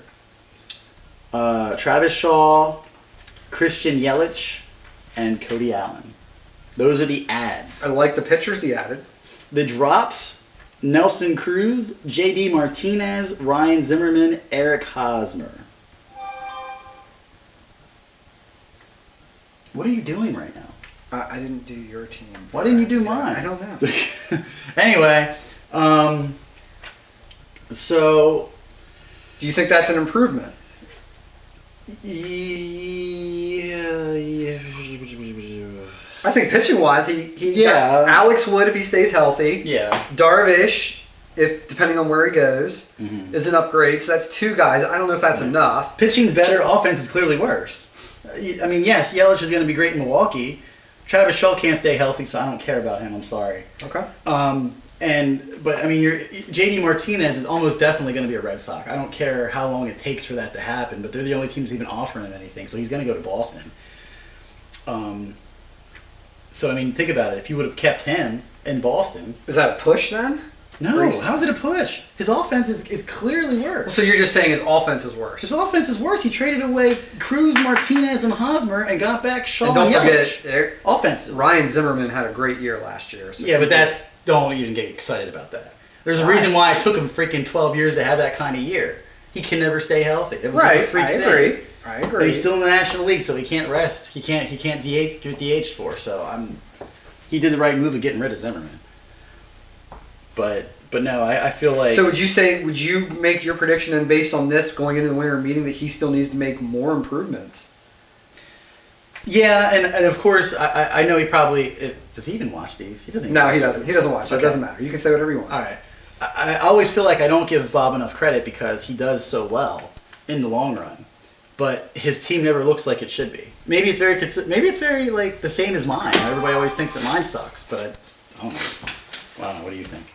Travis Shaw, Christian Yelich, and Cody Allen. Those are the ads. I like the pitchers he added. The drops, Nelson Cruz, J.D. Martinez, Ryan Zimmerman, Eric Hosmer. What are you doing right now? I didn't do your team. Why didn't you do mine? I don't know. Anyway, so... Do you think that's an improvement? Yeah. I think pitching-wise, he got Alex Wood if he stays healthy. Yeah. Darvish, if depending on where he goes, is an upgrade. So that's 2 guys. I don't know if that's enough. Pitching's better. Offense is clearly worse. I mean, yes, Yelich is going to be great in Milwaukee. Travis Shaw can't stay healthy, so I don't care about him. I'm sorry. Okay. But I mean, J.D. Martinez is almost definitely going to be a Red Sox. I don't care how long it takes for that to happen, but they're the only team that's even offering him anything, so he's going to go to Boston. So I mean, think about it. If you would have kept him in Boston, is that a push then? No. How is it a push? His offense is clearly worse. So you're just saying his offense is worse? His offense is worse. He traded away Cruz, Martinez, and Hosmer and got back Shaw and don't Yelich. forget, offensive. Ryan Zimmerman had a great year last year. So yeah, but don't even get excited about that. There's a reason why it took him freaking 12 years to have that kind of year. He can never stay healthy. It was just a freak thing. I agree. But he's still in the National League, so he can't rest. He can't get DH'd for. So he did the right move of getting rid of Zimmerman. But no, I feel like... So would you make your prediction then based on this going into the winter meeting that he still needs to make more improvements? Yeah, and of course, I know he probably... does he even watch these? He doesn't. No, he doesn't. He doesn't watch it. It doesn't matter. You can say whatever you want. All right. I always feel like I don't give Bob enough credit because he does so well in the long run. But his team never looks like it should be. Maybe it's very like the same as mine. Everybody always thinks that mine sucks, but I don't know. I don't know. What do you think?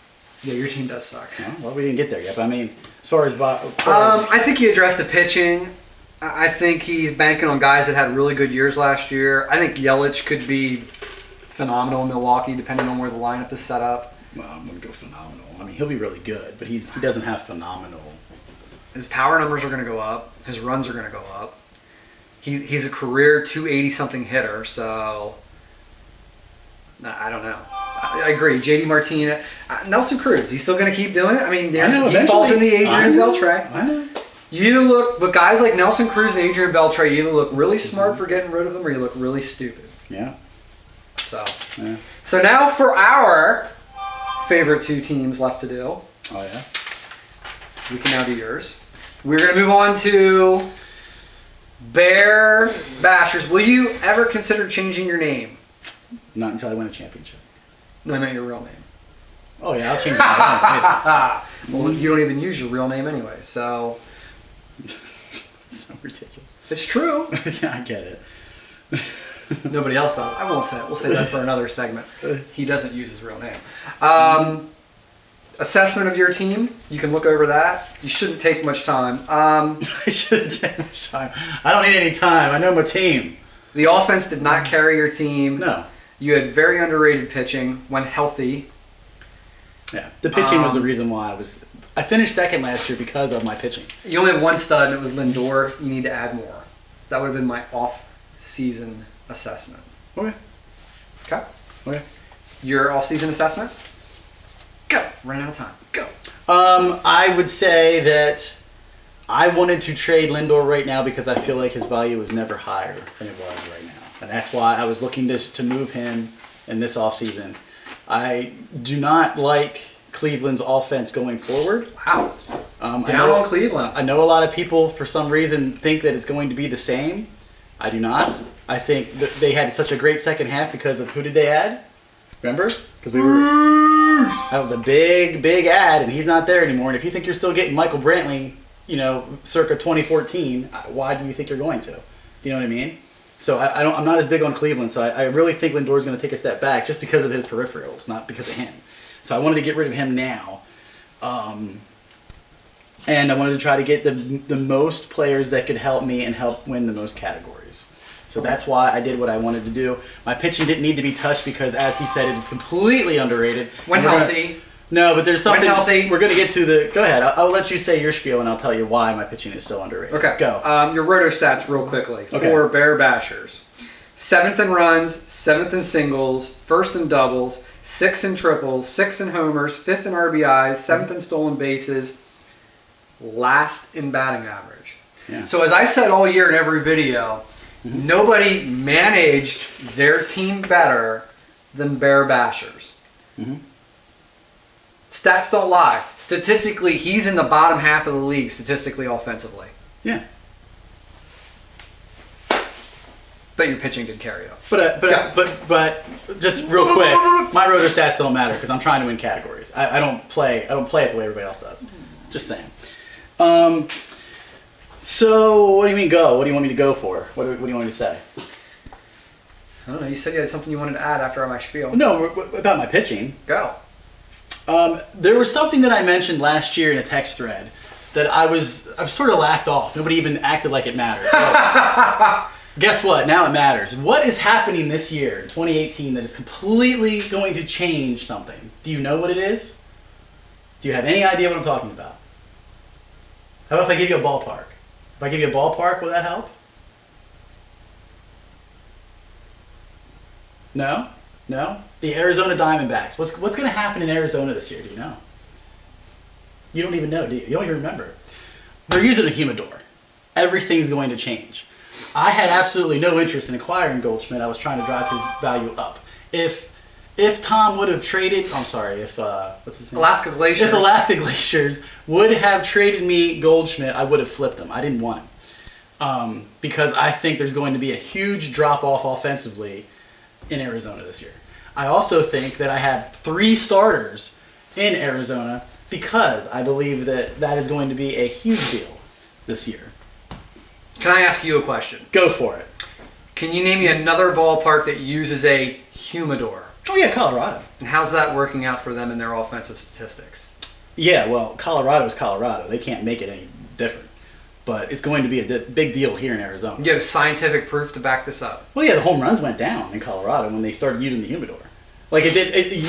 Yeah, your team does suck. Well, we didn't get there yet. But I mean, as far as Bob, I think he addressed the pitching. I think he's banking on guys that had really good years last year. I think Yelich could be phenomenal in Milwaukee, depending on where the lineup is set up. Well, I'm going to go phenomenal. I mean, he'll be really good, but he doesn't have phenomenal. His power numbers are going to go up. His runs are going to go up. He's a career 280-something hitter, so I don't know. I agree. J.D. Martinez. Nelson Cruz, he's still going to keep doing it? I mean, he falls in the Adrian Beltre. I know. You either look, but guys like Nelson Cruz and Adrian Beltre, you either look really smart for getting rid of them or you look really stupid. Yeah. So now for our favorite two teams left to do. Oh, yeah? We can now do yours. We're going to move on to Bear Bashers. Will you ever consider changing your name? Not until I win a championship. No, I meant your real name. Oh, yeah, I'll change my name. Well, you don't even use your real name anyway, so... It's so ridiculous. It's true. Yeah, I get it. Nobody else does. I won't say it. We'll say that for another segment. He doesn't use his real name. Assessment of your team. You can look over that. You shouldn't take much time. I shouldn't take much time. I don't need any time. I know my team. The offense did not carry your team. No. You had very underrated pitching when healthy. Yeah, the pitching was the reason why I finished second last year because of my pitching. You only had one stud, and it was Lindor. You need to add more. That would have been my off-season assessment. Okay. Okay. Your off-season assessment? Go. Run out of time. Go. I would say that I wanted to trade Lindor right now because I feel like his value was never higher than it was right now. And that's why I was looking to move him in this offseason. I do not like Cleveland's offense going forward. Wow. Down on Cleveland. I know a lot of people, for some reason, think that it's going to be the same. I do not. I think that they had such a great second half because of who did they add? Remember? Because that was a big, big ad, and he's not there anymore. And if you think you're still getting Michael Brantley, circa 2014, why do you think you're going to? Do you know what I mean? So I'm not as big on Cleveland, so I really think Lindor's going to take a step back just because of his peripherals, not because of him. So I wanted to get rid of him now. And I wanted to try to get the most players that could help me and help win the most categories. So that's why I did what I wanted to do. My pitching didn't need to be touched because, as he said, it is completely underrated. When healthy. No, but there's something. When healthy. We're going to get to the... Go ahead. I'll let you say your spiel, and I'll tell you why my pitching is so underrated. Okay. Go. Your roto stats real quickly Okay. for Bear Bashers. 7th in runs, 7th in singles, 1st in doubles, 6th in triples, 6th in homers, 5th in RBIs, 7th in stolen bases, last in batting average. Yeah. So as I said all year in every video, nobody managed their team better than Bear Bashers. Mm-hmm. Stats don't lie. Statistically, he's in the bottom half of the league, statistically, offensively. Yeah. But your pitching did carry up. But just real quick, my rotor stats don't matter because I'm trying to win categories. I don't play it the way everybody else does. Just saying. So what do you mean go? What do you want me to go for? What do you want me to say? I don't know. You said you had something you wanted to add after my spiel. No, about my pitching. Go. There was something that I mentioned last year in a text thread that I've sort of laughed off. Nobody even acted like it mattered. But guess what? Now it matters. What is happening this year, in 2018, that is completely going to change something? Do you know what it is? Do you have any idea what I'm talking about? How about if I give you a ballpark? If I give you a ballpark, will that help? No? No? The Arizona Diamondbacks. What's going to happen in Arizona this year? Do you know? You don't even know, do you? You don't even remember. They're using a humidor. Everything's going to change. I had absolutely no interest in acquiring Goldschmidt. I was trying to drive his value up. If Tom would have traded, I'm sorry, what's his name? Alaska Glaciers. If Alaska Glaciers would have traded me Goldschmidt, I would have flipped him. I didn't want him. Because I think there's going to be a huge drop-off offensively in Arizona this year. I also think that I have 3 starters in Arizona because I believe that is going to be a huge deal this year. Can I ask you a question? Go for it. Can you name me another ballpark that uses a humidor? Oh, yeah, Colorado. And how's that working out for them in their offensive statistics? Yeah, well, Colorado is Colorado. They can't make it any different. But it's going to be a big deal here in Arizona. You have scientific proof to back this up. Well, yeah, the home runs went down in Colorado when they started using the humidor. Like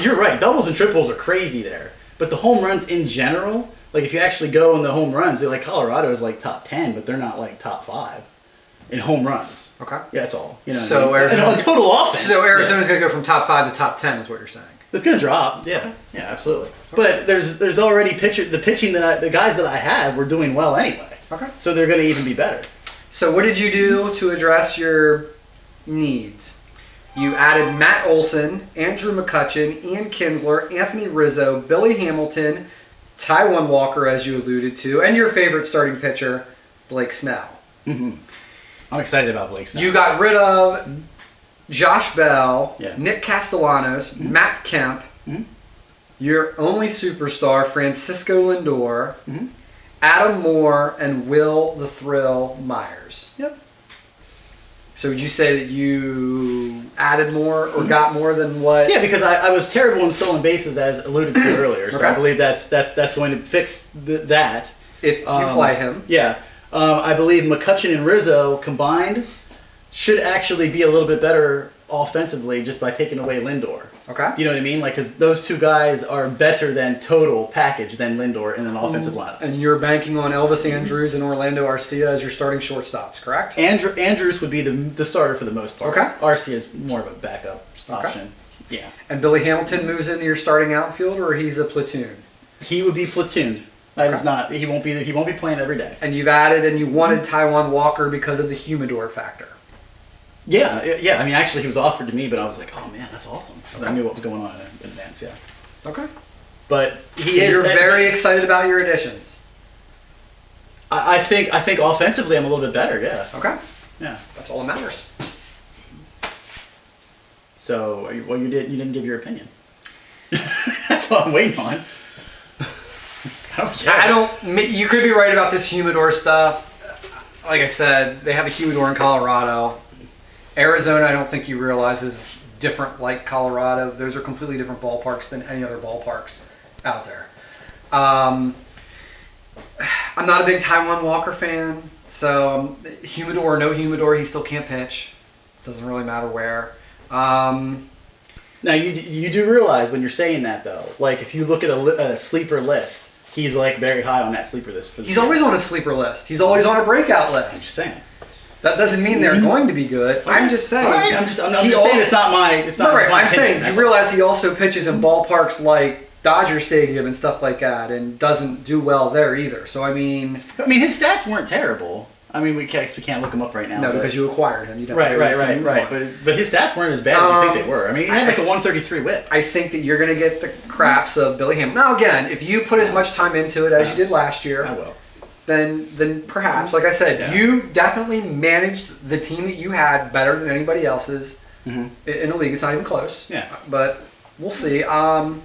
you're right. Doubles and triples are crazy there, but the home runs in general, like if you actually go on the home runs, like Colorado is like top 10, but they're not like top 5 in home runs. Okay. Yeah, that's all. You know. So Arizona on total offense. So Arizona's going to go from top 5 to top 10, is what you're saying. It's going to drop. Yeah. Yeah, absolutely. But there's already the pitching the guys that I have were doing well anyway. Okay. So they're going to even be better. So what did you do to address your needs? You added Matt Olson, Andrew McCutchen, Ian Kinsler, Anthony Rizzo, Billy Hamilton, Taijuan Walker, as you alluded to, and your favorite starting pitcher, Blake Snell. Mm-hmm. I'm excited about Blake Snell. You got rid of Josh Bell, Yeah. Nick Castellanos, Matt Kemp, your only superstar, Francisco Lindor, Adam Moore, and Will the Thrill Myers. Yep. So would you say that you added more or got more than what? Yeah, because I was terrible in stolen bases, as alluded to earlier. So Okay. I believe that's going to fix that. If you play him. Yeah. I believe McCutchen and Rizzo combined should actually be a little bit better offensively just by taking away Lindor. Okay. You know what I mean? Like, because those two guys are better than total package than Lindor in an offensive lineup. And you're banking on Elvis Andrews and Orlando Arcia as your starting shortstops, correct? Andrews would be the starter for the most part. Okay. Arcia is more of a backup option. Yeah. And Billy Hamilton moves into your starting outfield, or he's a platoon? He would be platoon. That is not. He won't be playing every day. And you've added and you wanted Taijuan Walker because of the humidor factor. Yeah. I mean, actually, he was offered to me, but I was like, "Oh man, that's awesome." Okay. I knew what was going on in advance. Yeah. Okay. But So you're very excited about your additions. I think offensively, I'm a little bit better. Yeah. Okay. Yeah. That's all that matters. So, well, you didn't give your opinion. That's all I'm waiting on. I don't. You could be right about this humidor stuff. Like I said, they have a humidor in Colorado. Arizona, I don't think you realize, is different like Colorado. Those are completely different ballparks than any other ballparks out there. I'm not a big Taijuan Walker fan, so humidor or no humidor, he still can't pitch. Doesn't really matter where. Now you do realize when you're saying that though, like if you look at a sleeper list, he's like very high on that sleeper list. He's always on a sleeper list. He's always on a breakout I'm list. just saying. That doesn't mean they're going to be good. I'm just saying. Right. I'm just saying it's not my. It's not right. my I'm opinion, saying you realize he also pitches in ballparks like Dodger Stadium and stuff like that, and doesn't do well there either. So I mean, his stats weren't terrible. I mean, we can't look him up right now. No, because you acquired him. Right. But his stats weren't as bad as you think they were. I mean, he had like a 133 whip. I think that you're going to get the craps of Billy Hamilton. Now, again, if you put as much time into it as you did last year, I will. Then perhaps, like I said, you definitely managed the team that you had better than anybody else's in the league. It's not even close. Yeah. But we'll see. The only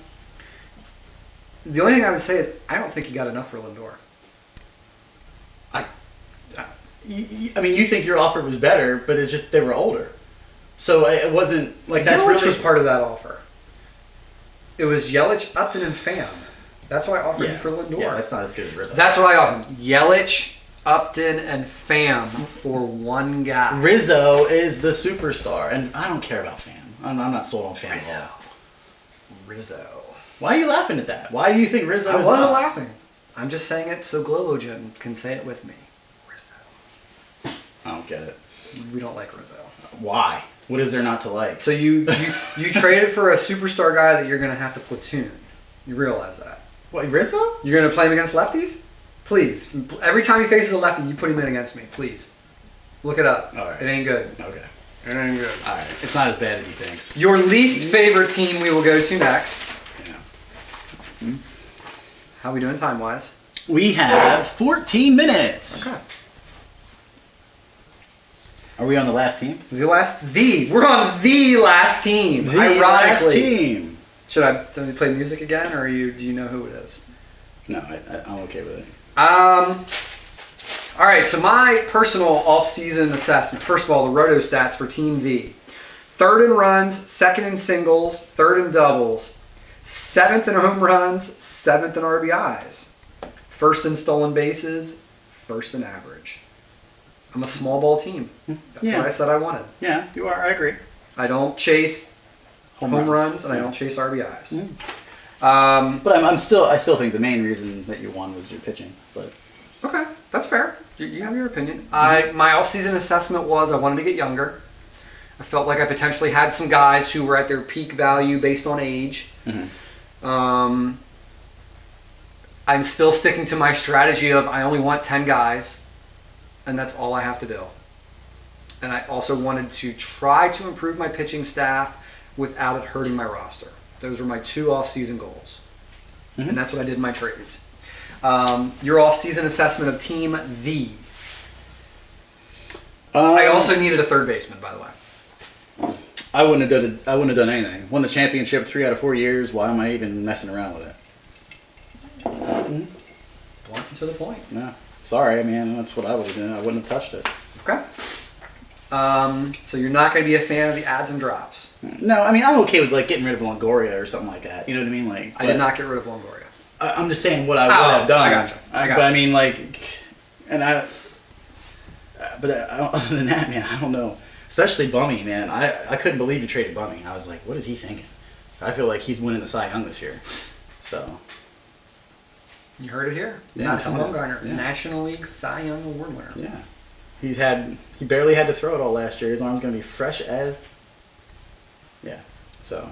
thing I would say is I don't think you got enough for Lindor. I mean, you think your offer was better, but it's just they were older. So it wasn't like that's Yelich really was part of that offer. It was Yelich, Upton, and Pham. That's why I offered you for Lindor. Yeah, that's not as good as Rizzo. That's what I offered. Yelich, Upton, and Pham for one guy. Rizzo is the superstar, and I don't care about Pham. I'm not sold on Pham at all. Rizzo. Why are you laughing at that? Why do you think Rizzo? I is wasn't not? laughing. I'm just saying it so Globogen can say it with me. Rizzo. I don't get it. We don't like Rizzo. Why? What is there not to like? So you traded for a superstar guy that you're going to have to platoon. You realize that. What, Rizzo? You're going to play him against lefties? Please. Every time he faces a lefty, you put him in against me. Please. Look it up. All right. It ain't good. Okay. It ain't good. All right. It's not as bad as he thinks. Your least favorite team we will go to next. Yeah. How are we doing time-wise? We have 14 minutes. Okay. Are we on the last team? We're on the last team. Ironically. Last team. Should I play music again, or do you know who it is? No, I'm okay with it. All right, so my personal off-season assessment. First of all, the roto stats for Team V. 3rd in runs, 2nd in singles, 3rd in doubles, 7th in home runs, 7th in RBIs, 1st in stolen bases, 1st in average. I'm a small ball team. That's what I said I wanted. Yeah, you are. I agree. I don't chase home runs, and I don't chase RBIs. But I still think the main reason that you won was your pitching. But okay, that's fair. You have your opinion. My off-season assessment was I wanted to get younger. I felt like I potentially had some guys who were at their peak value based on age. I'm still sticking to my strategy of I only want 10 guys, and that's all I have to do. And I also wanted to try to improve my pitching staff without it hurting my roster. Those were my 2 off-season goals. And that's what I did in my trades. Your off-season assessment of Team V. I also needed a third baseman, by the way. I wouldn't have done anything. Won the championship 3 out of 4 years. Why am I even messing around with it? Blunt to the point. No, sorry. I mean, that's what I would have done. I wouldn't have touched it. Okay. So you're not going to be a fan of the adds and drops. No, I mean I'm okay with like getting rid of Longoria or something like that. You know what I mean? Like I did not get rid of Longoria. I'm just saying what I would have done. I gotcha. But I mean like, and I. But other than that, man, I don't know. Especially Bummy, man. I couldn't believe you traded Bummy. I was like, what is he thinking? I feel like he's winning the Cy Young this year. So. You heard it here. Yeah, Madison Bumgarner, National League Cy Young Award winner. Yeah. He barely had to throw it all last year. His arm's going to be fresh as. Yeah. So.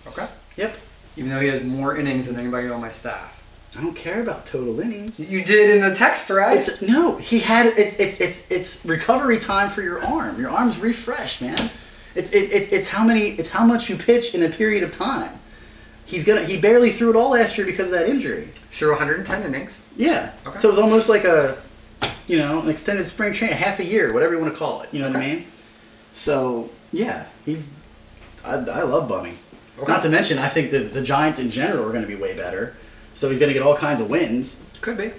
Okay. Yep. Even though he has more innings than anybody on my staff. I don't care about total innings. You did in the text thread. It's recovery time for your arm. Your arm's refreshed, man. It's how much you pitch in a period of time. He barely threw it all last year because of that injury. Sure, 110 innings. Yeah. Okay. So it was almost like an extended spring training, half a year, whatever you want to call it. You know what I mean? So yeah, I love Bummy. Okay. Not to mention, I think the Giants in general are going to be way better. So he's going to get all kinds of wins. Could be.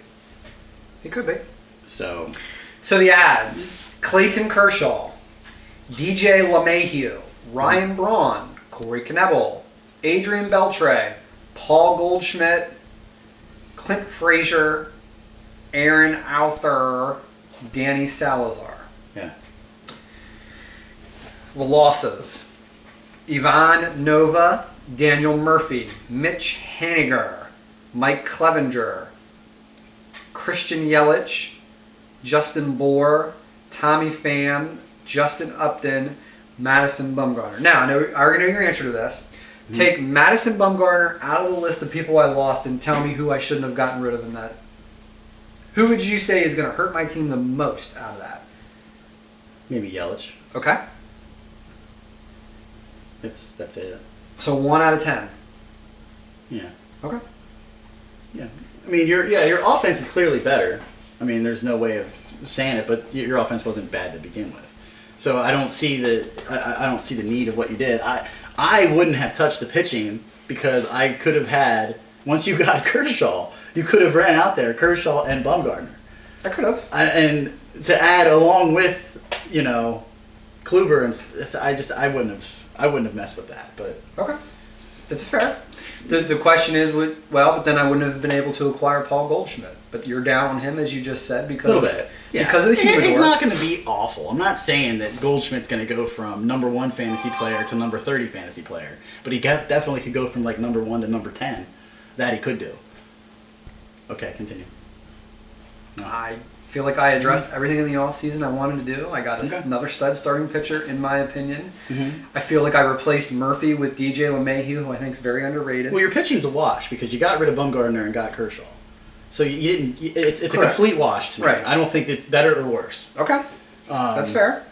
He could be. So the ads. Clayton Kershaw, DJ LeMahieu, Ryan Braun, Corey Knebel, Adrian Beltre, Paul Goldschmidt, Clint Frazier, Aaron Arthur, Danny Salazar. Yeah. The losses. Ivan Nova, Daniel Murphy, Mitch Haniger, Mike Clevenger, Christian Yelich, Justin Bohr, Tommy Pham, Justin Upton, Madison Bumgarner. Now, I already know your answer to this. Take Madison Bumgarner out of the list of people I lost and tell me who I shouldn't have gotten rid of in that. Who would you say is going to hurt my team the most out of that? Maybe Yelich. Okay. That's it. So 1 out of 10. Yeah. Okay. Yeah. I mean, your offense is clearly better. I mean, there's no way of saying it, but your offense wasn't bad to begin with. So I don't see the need of what you did. I wouldn't have touched the pitching because I could have had, once you got Kershaw, you could have ran out there Kershaw and Bumgarner. I could have. And to add along with, Kluber and I wouldn't have messed with that. But okay, that's fair. The question is, but then I wouldn't have been able to acquire Paul Goldschmidt. But you're down on him, as you just said, because of the humidor. It's not going to be awful. I'm not saying that Goldschmidt's going to go from number 1 fantasy player to number 30 fantasy player, but he definitely could go from like number 1 to number 10. That he could do. Okay, continue. No. I feel like I addressed everything in the offseason I wanted to do. I got another stud starting pitcher, in my opinion. I feel like I replaced Murphy with DJ LeMahieu, who I think is very underrated. Well, your pitching's a wash because you got rid of Bumgarner and got Kershaw. So you didn't. It's a complete wash to me. Right. I don't think it's better or worse. Okay, that's fair.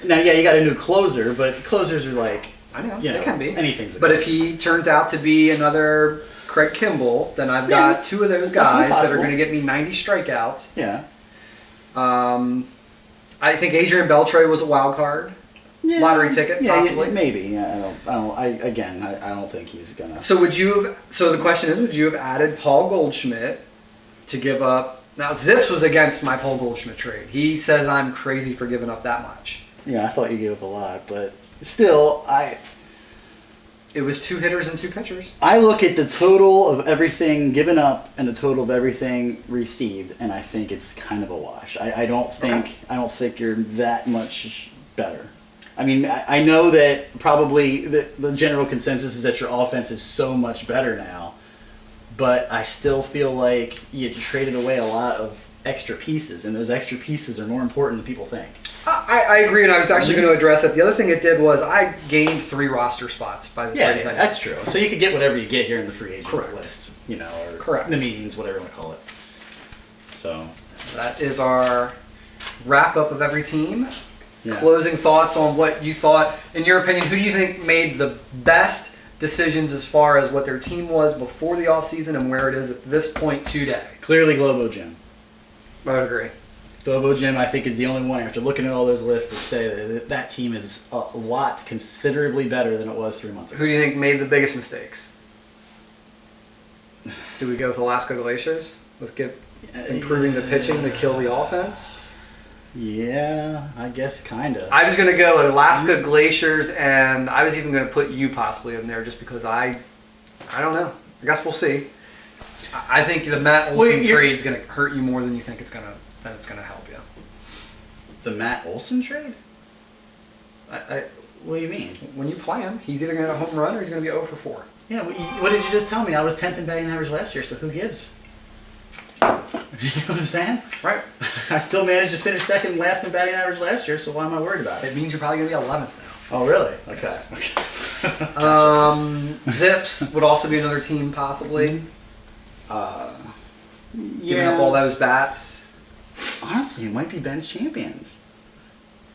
Now, yeah, you got a new closer, but closers are like I know they can be anything's. But if he turns out to be another Craig Kimball, then I've got 2 of those guys that are going to get me 90 strikeouts. Yeah. I think Adrian Beltre was a wild card. Yeah. Lottery ticket, possibly. Yeah, maybe. Yeah, I don't think he's gonna. So the question is, would you have added Paul Goldschmidt to give up? Now Zips was against my Paul Goldschmidt trade. He says I'm crazy for giving up that much. Yeah, I thought you gave up a lot, but still, It was 2 hitters and 2 pitchers. I look at the total of everything given up and the total of everything received, and I think it's kind of a wash. I don't think you're that much better. I mean, I know that probably the general consensus is that your offense is so much better now, but I still feel like you traded away a lot of extra pieces, and those extra pieces are more important than people think. I agree, and I was actually going to address that. The other thing it did was I gained 3 roster spots by the trades. Yeah, that's true. So you could get whatever you get here in the free agent list, or Correct. The meetings, whatever you want to call it. So that is our wrap-up of every team. Yeah. Closing thoughts on what you thought, in your opinion, who do you think made the best decisions as far as what their team was before the offseason and where it is at this point today? Clearly Globo Gym. I would agree. Globo Gym, I think, is the only one, after looking at all those lists, that say that team is a lot considerably better than it was 3 months ago. Who do you think made the biggest mistakes? Do we go with Alaska Glaciers? With improving the pitching to kill the offense? Yeah, I guess kind of. I was going to go Alaska Glaciers, and I was even going to put you possibly in there just because I don't know. I guess we'll see. I think the Matt Olson trade is going to hurt you more than you think it's going to help you. The Matt Olson trade? What do you mean? When you play him, he's either going to have a home run or he's going to be 0 for 4. Yeah, what did you just tell me? I was 10th in batting average last year, so who gives? You know what I'm saying? Right. I still managed to finish second last in batting average last year, so why am I worried about it? It means you're probably going to be 11th now. Oh, really? Okay. Zips would also be another team, possibly. Giving up all those bats. Honestly, it might be Ben's Champions.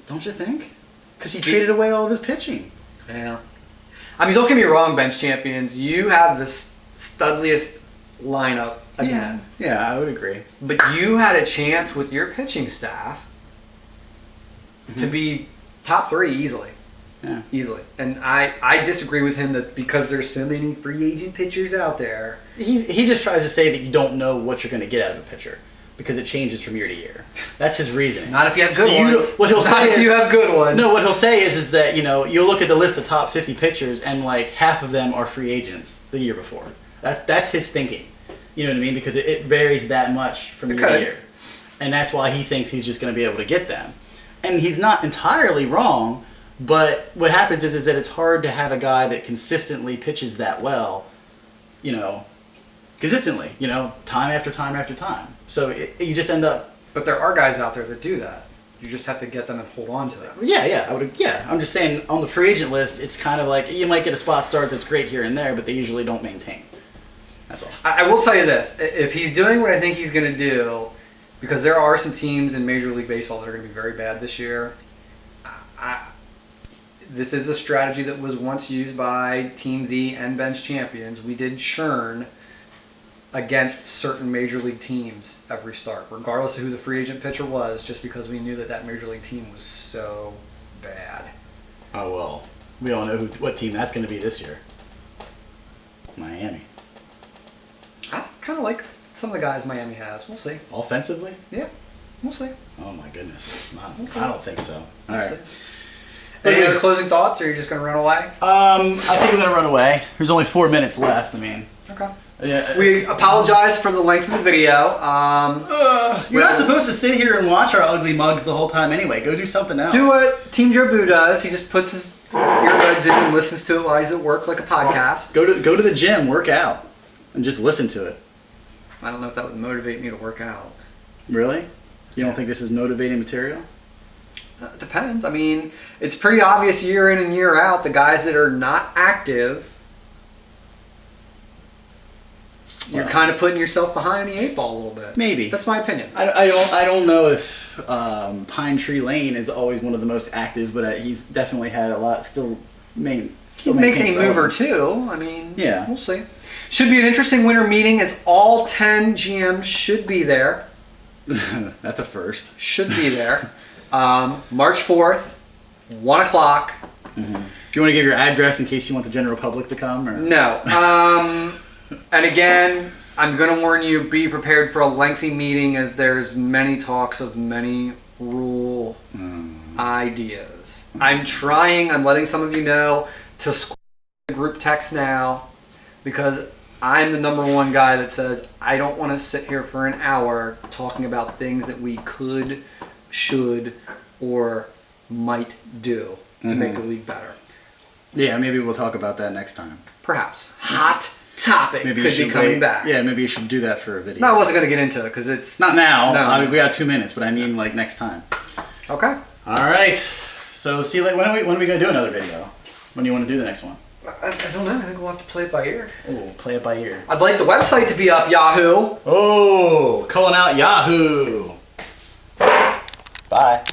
Don't you think? Because he traded away all of his pitching. Yeah. I mean, don't get me wrong, Ben's Champions. You have the studliest lineup again. Yeah, I would agree. But you had a chance with your pitching staff to be top 3 easily. Yeah. Easily. And I disagree with him that because there's so many free agent pitchers out there. He just tries to say that you don't know what you're going to get out of a pitcher because it changes from year to year. That's his reasoning. Not if you have good ones. What he'll say if you have good ones. No, what he'll say is that, you'll look at the list of top 50 pitchers and like half of them are free agents the year before. That's his thinking. You know what I mean? Because it varies that much from year to year. And that's why he thinks he's just going to be able to get them. And he's not entirely wrong, but what happens is that it's hard to have a guy that consistently pitches that well, consistently, time after time after time. So you just end up... But there are guys out there that do that. You just have to get them and hold on to them. Yeah, I'm just saying on the free agent list, it's kind of like you might get a spot start that's great here and there, but they usually don't maintain. That's all. I will tell you this. If he's doing what I think he's going to do, because there are some teams in Major League Baseball that are going to be very bad this year, this is a strategy that was once used by Team Z and Bench Champions. We did churn against certain Major League teams every start, regardless of who the free agent pitcher was, just because we knew that Major League team was so bad. Oh, well, we all know what team that's going to be this year. It's Miami. I kind of like some of the guys Miami has. We'll see. Offensively? Yeah, we'll see. Oh, my goodness. I don't think so. All right. Any other closing thoughts, or are you just going to run away? I think I'm going to run away. There's only 4 minutes left. Okay. Yeah. We apologize for the length of the video. You're not supposed to sit here and watch our ugly mugs the whole time anyway. Go do something else. Do what Team Joe Boo does. He just puts his earbuds in and listens to it while he's at work like a podcast. Go to the gym, work out, and just listen to it. I don't know if that would motivate me to work out. Really? You don't think this is motivating material? It depends. I mean, it's pretty obvious year in and year out, the guys that are not active, you're kind of putting yourself behind the 8 ball a little bit. Maybe. That's my opinion. I don't know if Pine Tree Lane is always one of the most active, but he's definitely had a lot He makes a move or two. I mean, yeah. We'll see. Should be an interesting winter meeting as all 10 GMs should be there. That's a first. Should be there. March 4th, 1 o'clock. Mm-hmm. Do you want to give your address in case you want the general public to come? Or? No. And again, I'm going to warn you, be prepared for a lengthy meeting as there's many talks of many rule ideas. I'm letting some of you know to square the group text now because I'm the number one guy that says I don't want to sit here for an hour talking about things that we could, should, or might do. to make the league better. Yeah, maybe we'll talk about that next time. Perhaps. Hot topic Maybe could be coming back. Yeah, maybe you should do that for a video. No, I wasn't going to get into it because it's... Not now. No. I mean, we got 2 minutes, but I mean like next time. Okay. All right. So see you later. When are we going to do another video? When do you want to do the next one? I don't know. I think we'll have to play it by ear. Oh, play it by ear. I'd like the website to be up, Yahoo. Oh, calling out Yahoo. Bye.